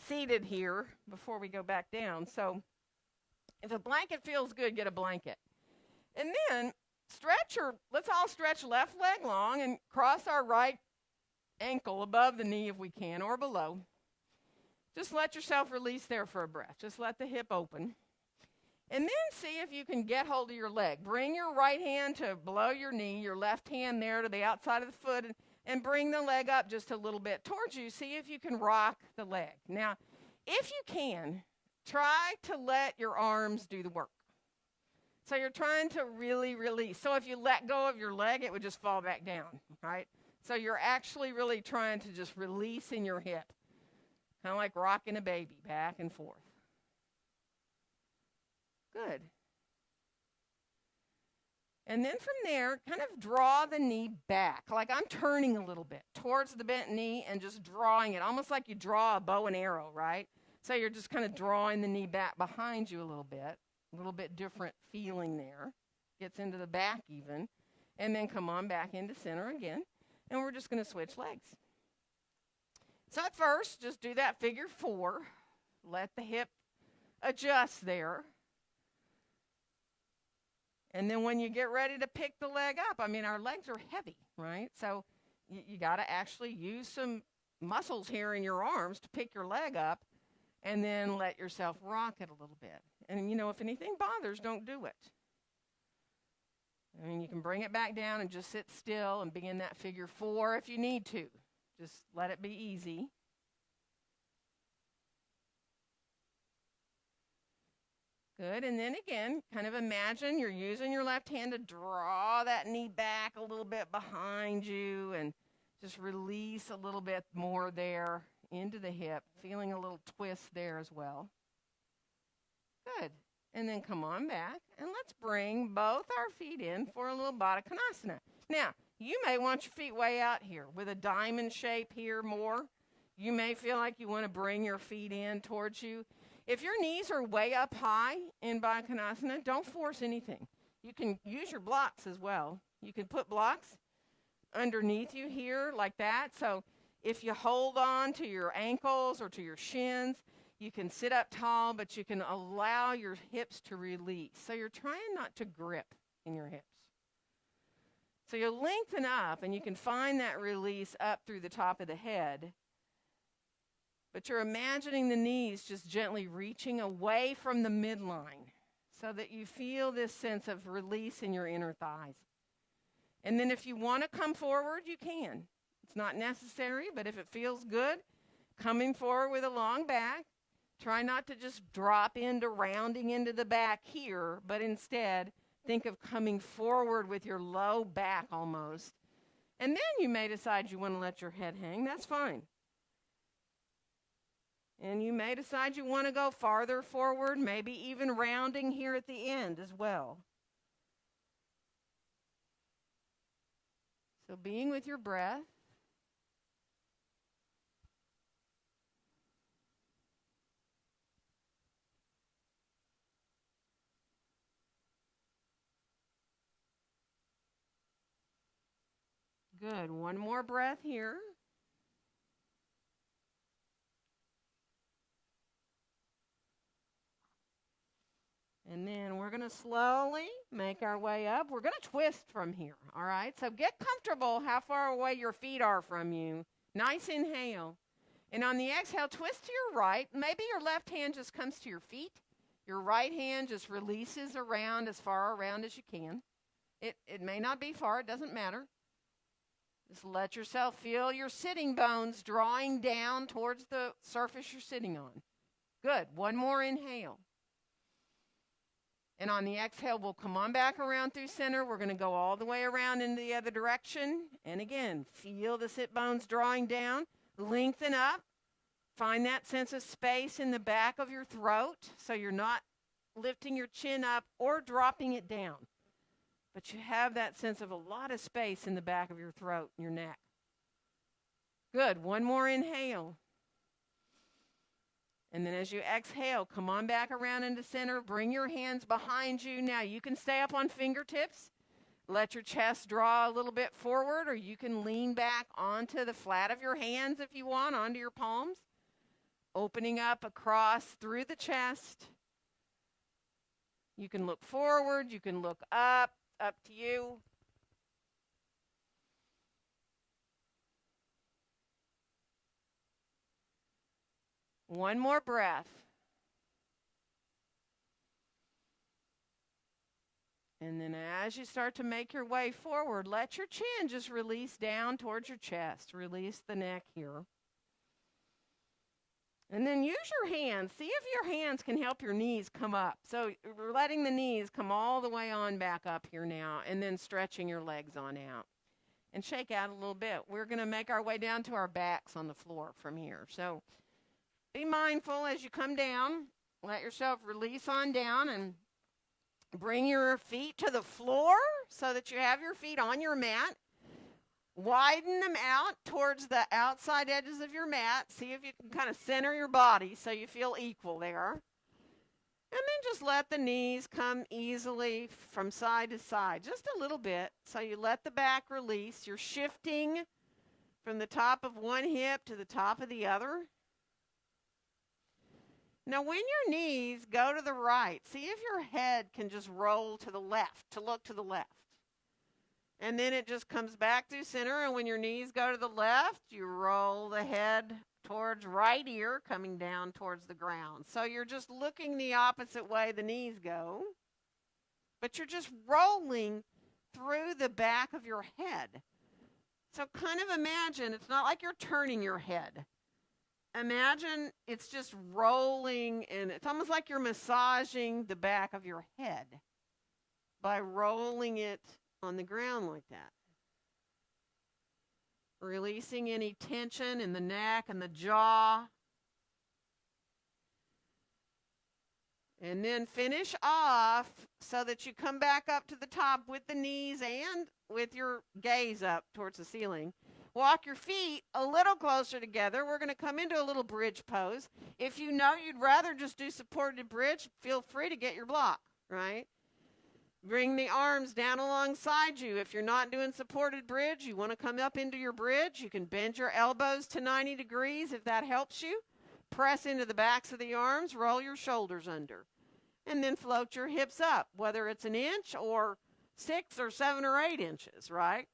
seated here before we go back down. So if a blanket feels good, get a blanket. And then let's all stretch left leg long and cross our right ankle above the knee if we can, or below. Just let yourself release there for a breath. Just let the hip open. And then see if you can get hold of your leg. Bring your right hand to below your knee, your left hand there to the outside of the foot, and bring the leg up just a little bit towards you. See if you can rock the leg. Now, if you can, try to let your arms do the work. So you're trying to really release. So if you let go of your leg, it would just fall back down, right? So you're actually really trying to just release in your hip, kind of like rocking a baby back and forth. Good. And then from there, kind of draw the knee back, like I'm turning a little bit towards the bent knee and just drawing it, almost like you draw a bow and arrow, right? So you're just kind of drawing the knee back behind you a little bit different feeling there. Gets into the back even. And then come on back into center again. And we're just going to switch legs. So at first, just do that figure 4. Let the hip adjust there. And then when you get ready to pick the leg up, I mean, our legs are heavy, right? So you got to actually use some muscles here in your arms to pick your leg up and then let yourself rock it a little bit. And, you know, if anything bothers, don't do it. I mean, you can bring it back down and just sit still and begin that figure 4 if you need to. Just let it be easy. Good, and then again, kind of imagine you're using your left hand to draw that knee back a little bit behind you and just release a little bit more there into the hip, feeling a little twist there as well. Good, and then come on back, and let's bring both our feet in for a little Baddha Konasana. Now, you may want your feet way out here with a diamond shape here more. You may feel like you want to bring your feet in towards you. If your knees are way up high in Baddha Konasana, don't force anything. You can use your blocks as well. You can put blocks underneath you here like that. So if you hold on to your ankles or to your shins, you can sit up tall, but you can allow your hips to release. So you're trying not to grip in your hips. So you'll lengthen up, and you can find that release up through the top of the head. But you're imagining the knees just gently reaching away from the midline so that you feel this sense of release in your inner thighs. And then if you want to come forward, you can. It's not necessary, but if it feels good, coming forward with a long back, try not to just drop into rounding into the back here, but instead think of coming forward with your low back almost. And then you may decide you want to let your head hang. That's fine. And you may decide you want to go farther forward, maybe even rounding here at the end as well. So being with your breath. Good. One more breath here. And then we're going to slowly make our way up. We're going to twist from here, all right? So get comfortable how far away your feet are from you. Nice inhale. And on the exhale, twist to your right. Maybe your left hand just comes to your feet. Your right hand just releases around as far around as you can. It may not be far. It doesn't matter. Just let yourself feel your sitting bones drawing down towards the surface you're sitting on. Good. One more inhale. And on the exhale, we'll come on back around through center. We're going to go all the way around in the other direction. And again, feel the sit bones drawing down. Lengthen up. Find that sense of space in the back of your throat so you're not lifting your chin up or dropping it down. But you have that sense of a lot of space in the back of your throat and your neck. Good. One more inhale. And then as you exhale, come on back around into center. Bring your hands behind you. Now, you can stay up on fingertips. Let your chest draw a little bit forward, or you can lean back onto the flat of your hands if you want, onto your palms. Opening up across through the chest. You can look forward. You can look up to you. One more breath. And then as you start to make your way forward, let your chin just release down towards your chest. Release the neck here. And then use your hands. See if your hands can help your knees come up. So we're letting the knees come all the way on back up here now, and then stretching your legs on out. And shake out a little bit. We're going to make our way down to our backs on the floor from here. So be mindful as you come down. Let yourself release on down and bring your feet to the floor so that you have your feet on your mat. Widen them out towards the outside edges of your mat. See if you can kind of center your body so you feel equal there. And then just let the knees come easily from side to side, just a little bit. So you let the back release. You're shifting from the top of one hip to the top of the other. Now, when your knees go to the right, see if your head can just roll to the left, to look to the left. And then it just comes back through center, and when your knees go to the left, you roll the head towards right ear, coming down towards the ground. So you're just looking the opposite way the knees go, but you're just rolling through the back of your head. So kind of imagine, it's not like you're turning your head. Imagine it's just rolling, and it's almost like you're massaging the back of your head by rolling it on the ground like that. Releasing any tension in the neck and the jaw. And then finish off so that you come back up to the top with the knees and with your gaze up towards the ceiling. Walk your feet a little closer together. We're going to come into a little bridge pose. If you know you'd rather just do supported bridge, feel free to get your block, right? Bring the arms down alongside you. If you're not doing supported bridge, you want to come up into your bridge. You can bend your elbows to 90 degrees if that helps you. Press into the backs of the arms, roll your shoulders under. And then float your hips up, whether it's an inch or 6 or 7 or 8 inches, right?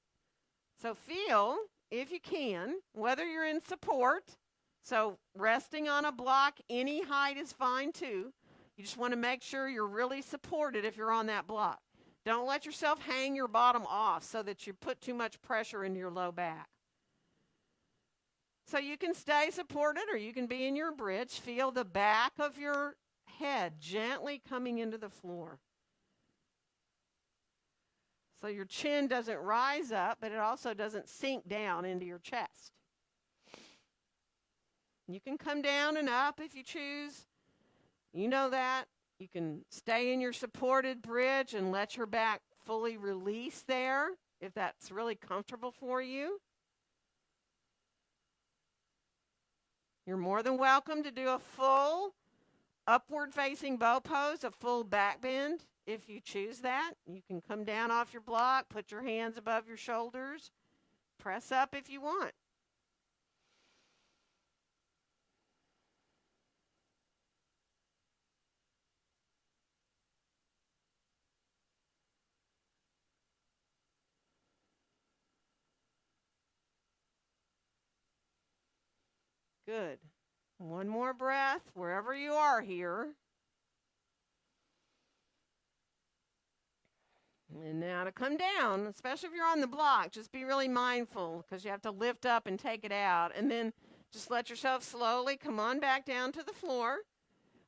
So feel, if you can, whether you're in support, so resting on a block, any height is fine too. You just want to make sure you're really supported if you're on that block. Don't let yourself hang your bottom off so that you put too much pressure into your low back. So you can stay supported or you can be in your bridge. Feel the back of your head gently coming into the floor. So your chin doesn't rise up, but it also doesn't sink down into your chest. You can come down and up if you choose. You know that. You can stay in your supported bridge and let your back fully release there if that's really comfortable for you. You're more than welcome to do a full upward facing bow pose, a full back bend if you choose that. You can come down off your block, put your hands above your shoulders, press up if you want. Good. One more breath wherever you are here. And now to come down, especially if you're on the block, just be really mindful because you have to lift up and take it out. And then just let yourself slowly come on back down to the floor.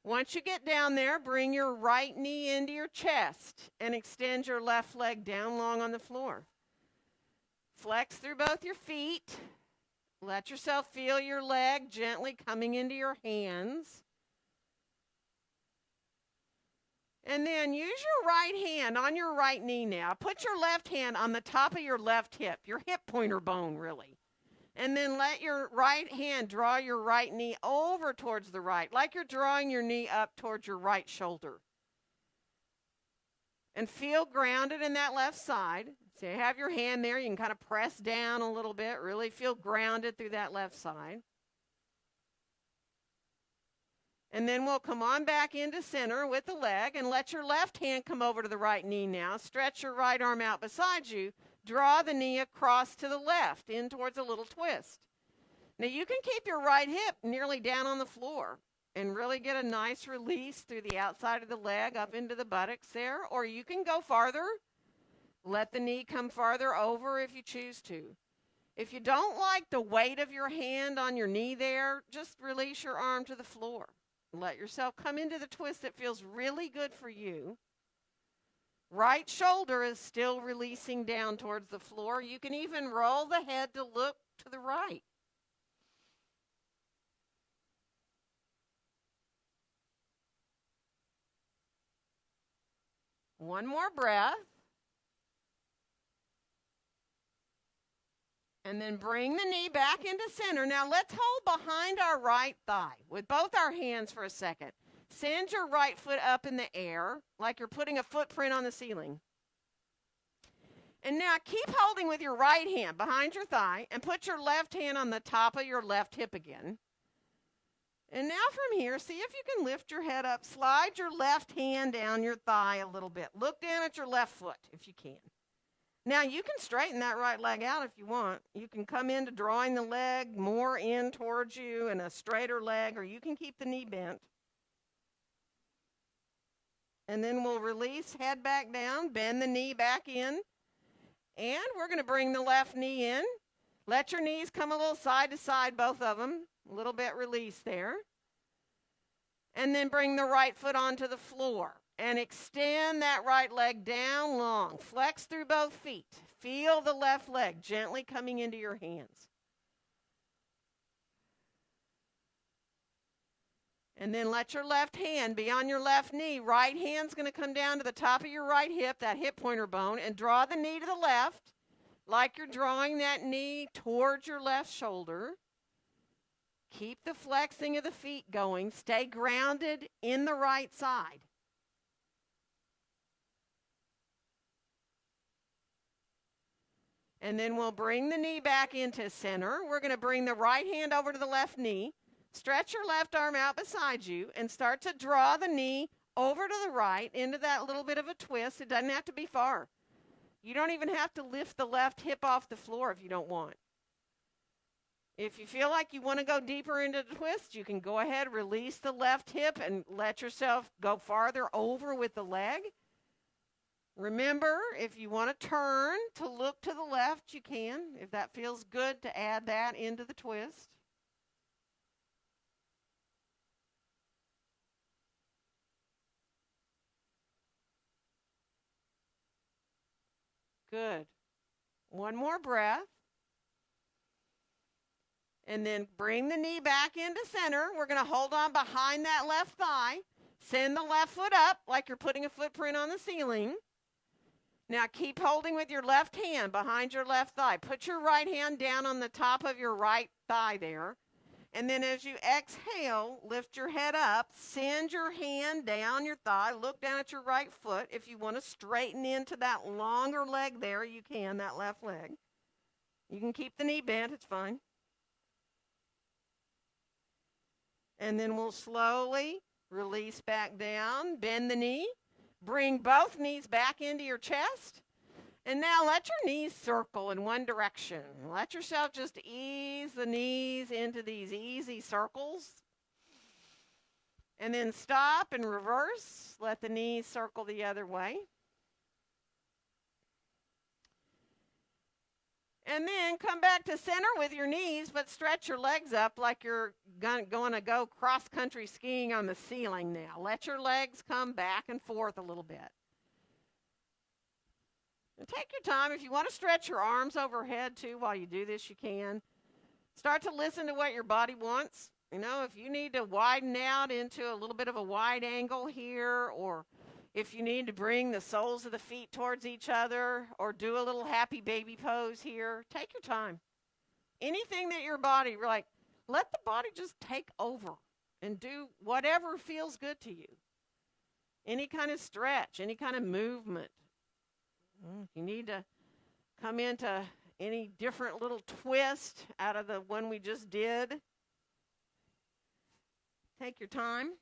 Once you get down there, bring your right knee into your chest and extend your left leg down long on the floor. Flex through both your feet. Let yourself feel your leg gently coming into your hands. And then use your right hand on your right knee now. Put your left hand on the top of your left hip, your hip pointer bone, really. And then let your right hand draw your right knee over towards the right, like you're drawing your knee up towards your right shoulder. And feel grounded in that left side. So you have your hand there. You can kind of press down a little bit. Really feel grounded through that left side. And then we'll come on back into center with the leg and let your left hand come over to the right knee now. Stretch your right arm out beside you. Draw the knee across to the left in towards a little twist. Now you can keep your right hip nearly down on the floor. and really get a nice release through the outside of the leg up into the buttocks there. Or you can go farther. Let the knee come farther over if you choose to. If you don't like the weight of your hand on your knee there, just release your arm to the floor. Let yourself come into the twist that feels really good for you. Right shoulder is still releasing down towards the floor. You can even roll the head to look to the right. One more breath. And then bring the knee back into center. Now let's hold behind our right thigh with both our hands for a second. Send your right foot up in the air like you're putting a footprint on the ceiling. And now keep holding with your right hand behind your thigh and put your left hand on the top of your left hip again. And now from here, see if you can lift your head up. Slide your left hand down your thigh a little bit. Look down at your left foot if you can. Now, you can straighten that right leg out if you want. You can come into drawing the leg more in towards you and a straighter leg, or you can keep the knee bent. And then we'll release, head back down, bend the knee back in. And we're going to bring the left knee in. Let your knees come a little side to side, both of them. A little bit release there. And then bring the right foot onto the floor. And extend that right leg down long. Flex through both feet. Feel the left leg gently coming into your hands. And then let your left hand be on your left knee. Right hand's going to come down to the top of your right hip, that hip pointer bone, and draw the knee to the left like you're drawing that knee towards your left shoulder. Keep the flexing of the feet going. Stay grounded in the right side. And then we'll bring the knee back into center. We're going to bring the right hand over to the left knee. Stretch your left arm out beside you and start to draw the knee over to the right into that little bit of a twist. It doesn't have to be far. You don't even have to lift the left hip off the floor if you don't want. If you feel like you want to go deeper into the twist, you can go ahead, release the left hip and let yourself go farther over with the leg. Remember, if you want to turn to look to the left, you can. If that feels good, to add that into the twist. Good. One more breath. And then bring the knee back into center. We're going to hold on behind that left thigh. Send the left foot up like you're putting a footprint on the ceiling. Now keep holding with your left hand behind your left thigh. Put your right hand down on the top of your right thigh there. And then as you exhale, lift your head up. Send your hand down your thigh. Look down at your right foot. If you want to straighten into that longer leg there, you can, that left leg. You can keep the knee bent. It's fine. And then we'll slowly release back down. Bend the knee. Bring both knees back into your chest. And now let your knees circle in one direction. Let yourself just ease the knees into these easy circles. And then stop and reverse. Let the knees circle the other way. And then come back to center with your knees, but stretch your legs up like you're going to go cross-country skiing on the ceiling now. Let your legs come back and forth a little bit. And take your time. If you want to stretch your arms overhead, too, while you do this, you can. Start to listen to what your body wants. You know, if you need to widen out into a little bit of a wide angle here, or if you need to bring the soles of the feet towards each other or do a little happy baby pose here, take your time. Anything that your body, like, let the body just take over and do whatever feels good to you. Any kind of stretch, any kind of movement. If you need to come into any different little twist out of the one we just did, take your time.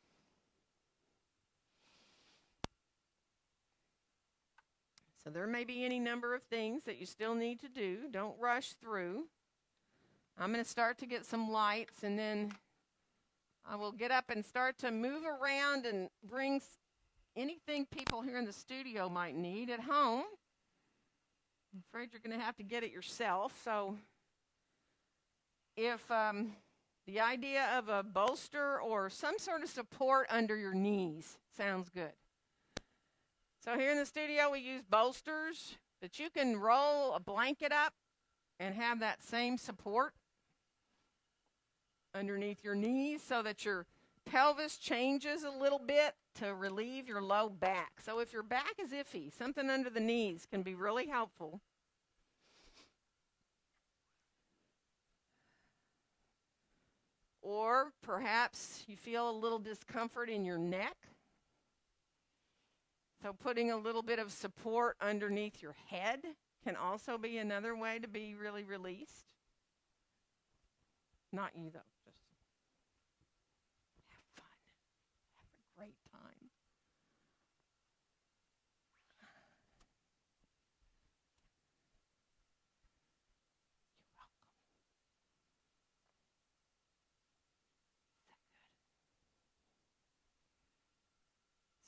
So there may be any number of things that you still need to do. Don't rush through. I'm going to start to get some lights, and then I will get up and start to move around and bring anything people here in the studio might need at home. I'm afraid you're going to have to get it yourself. So if the idea of a bolster or some sort of support under your knees sounds good. So here in the studio we use bolsters, but you can roll a blanket up and have that same support underneath your knees so that your pelvis changes a little bit to relieve your low back. So if your back is iffy, something under the knees can be really helpful. Or perhaps you feel a little discomfort in your neck. So putting a little bit of support underneath your head can also be another way to be really released. Not you, though. Just have fun. Have a great time. You're welcome.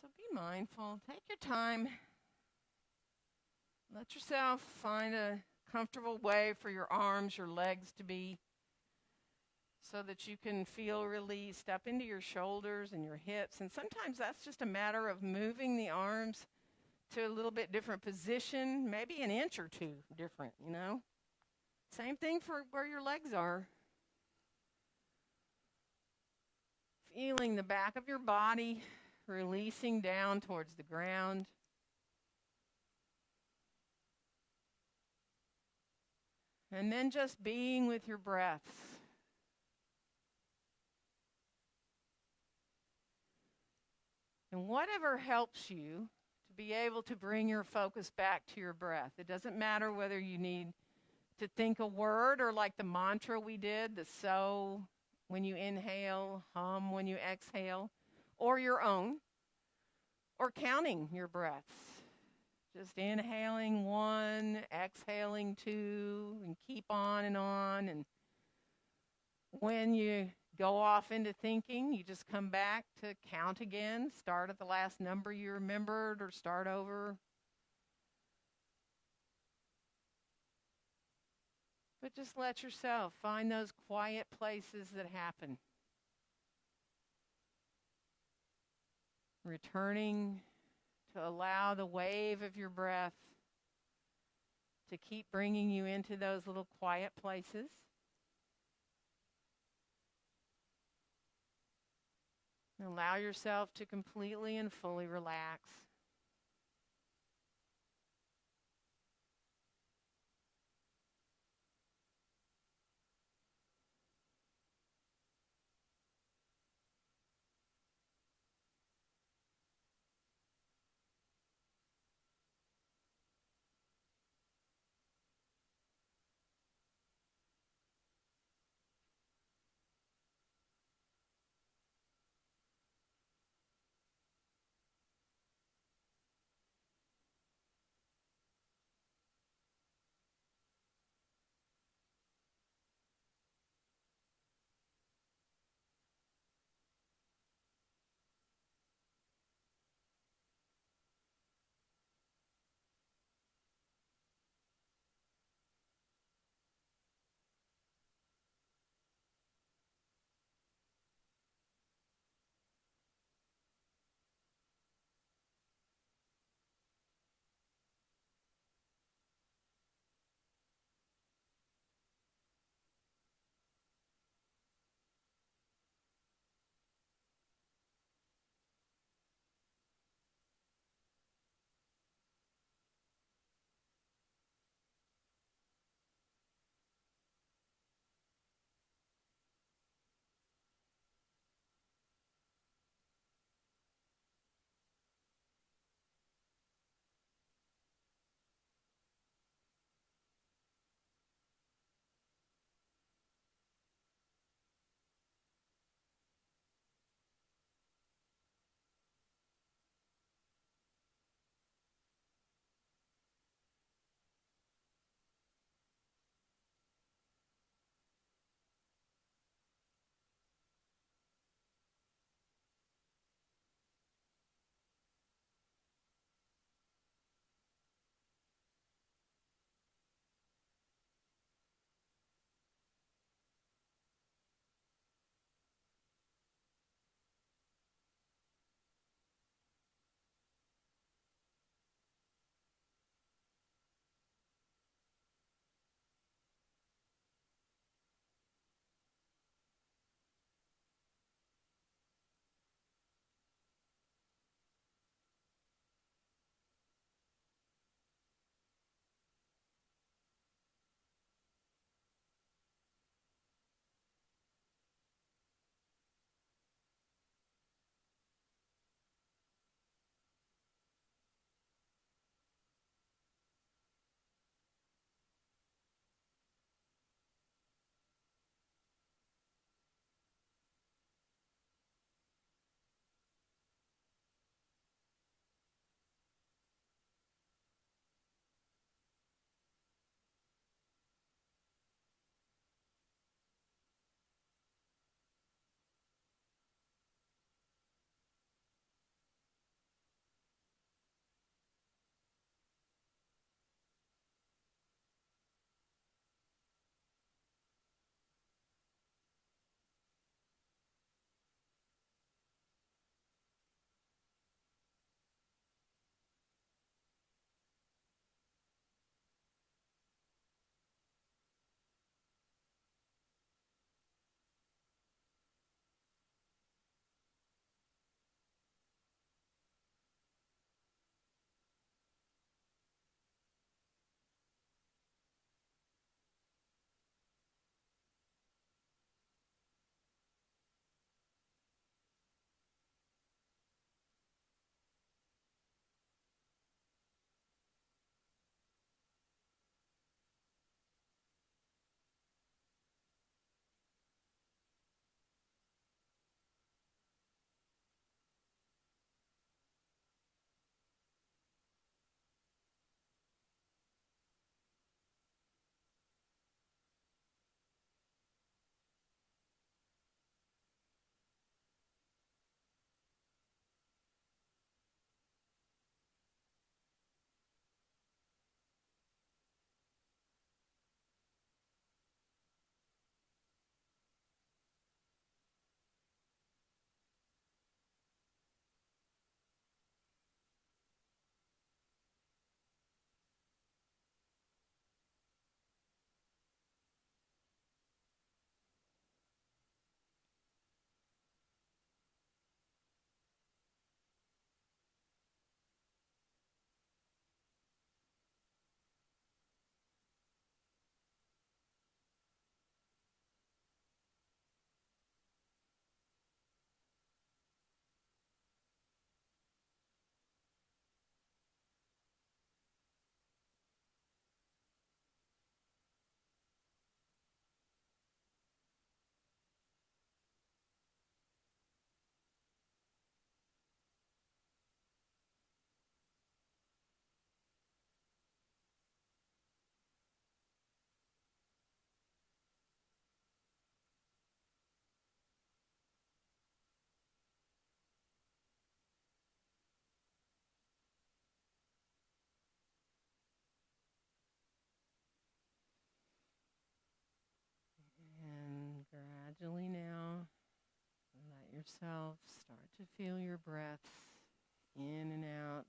So be mindful. Take your time. Let yourself find a comfortable way for your arms, your legs to be, so that you can feel released up into your shoulders and your hips. And sometimes that's just a matter of moving the arms to a little bit different position, maybe an inch or two different, you know. Same thing for where your legs are. Feeling the back of your body releasing down towards the ground. And then just being with your breaths. And whatever helps you to be able to bring your focus back to your breath. It doesn't matter whether you need to think a word or like the mantra we did, the so when you inhale, hum when you exhale, or your own, or counting your breaths. Just inhaling 1, exhaling 2, and keep on. And when you go off into thinking, you just come back to count again, start at the last number you remembered or start over. But just let yourself find those quiet places that happen. Returning to allow the wave of your breath to keep bringing you into those little quiet places. And allow yourself to completely and fully relax. yourself start to feel your breaths in and out,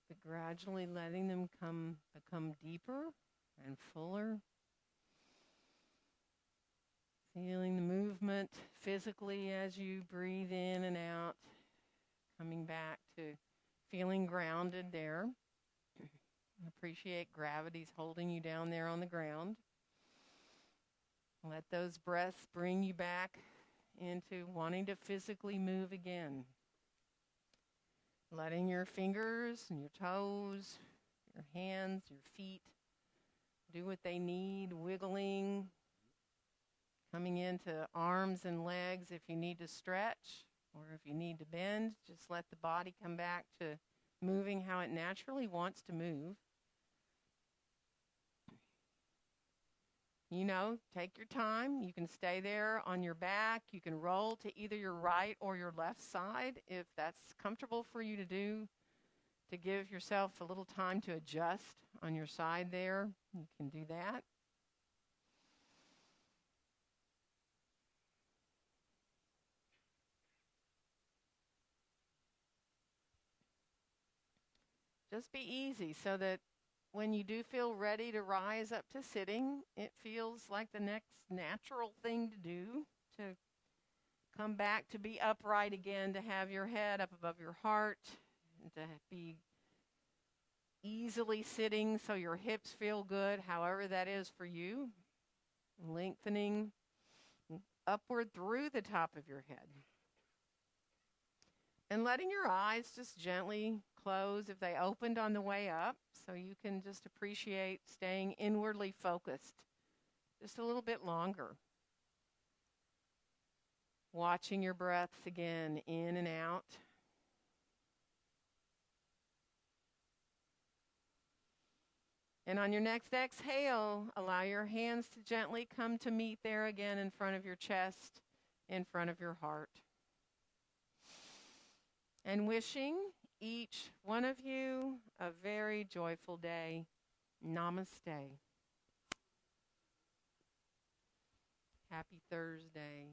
but gradually letting them become deeper and fuller. Feeling the movement physically as you breathe in and out, coming back to feeling grounded there. Appreciate gravity's holding you down there on the ground. Let those breaths bring you back into wanting to physically move again. Letting your fingers and your toes, your hands, your feet do what they need, wiggling, coming into arms and legs if you need to stretch or if you need to bend. Just let the body come back to moving how it naturally wants to move. You know, take your time. You can stay there on your back. You can roll to either your right or your left side if that's comfortable for you to do, to give yourself a little time to adjust on your side there. You can do that. Just be easy so that when you do feel ready to rise up to sitting, it feels like the next natural thing to do, to come back to be upright again, to have your head up above your heart, and to be easily sitting so your hips feel good, however that is for you, lengthening upward through the top of your head. And letting your eyes just gently close if they opened on the way up, so you can just appreciate staying inwardly focused just a little bit longer. Watching your breaths again in and out. And on your next exhale, allow your hands to gently come to meet there again in front of your chest, in front of your heart. And wishing each one of you a very joyful day. Namaste. Happy Thursday.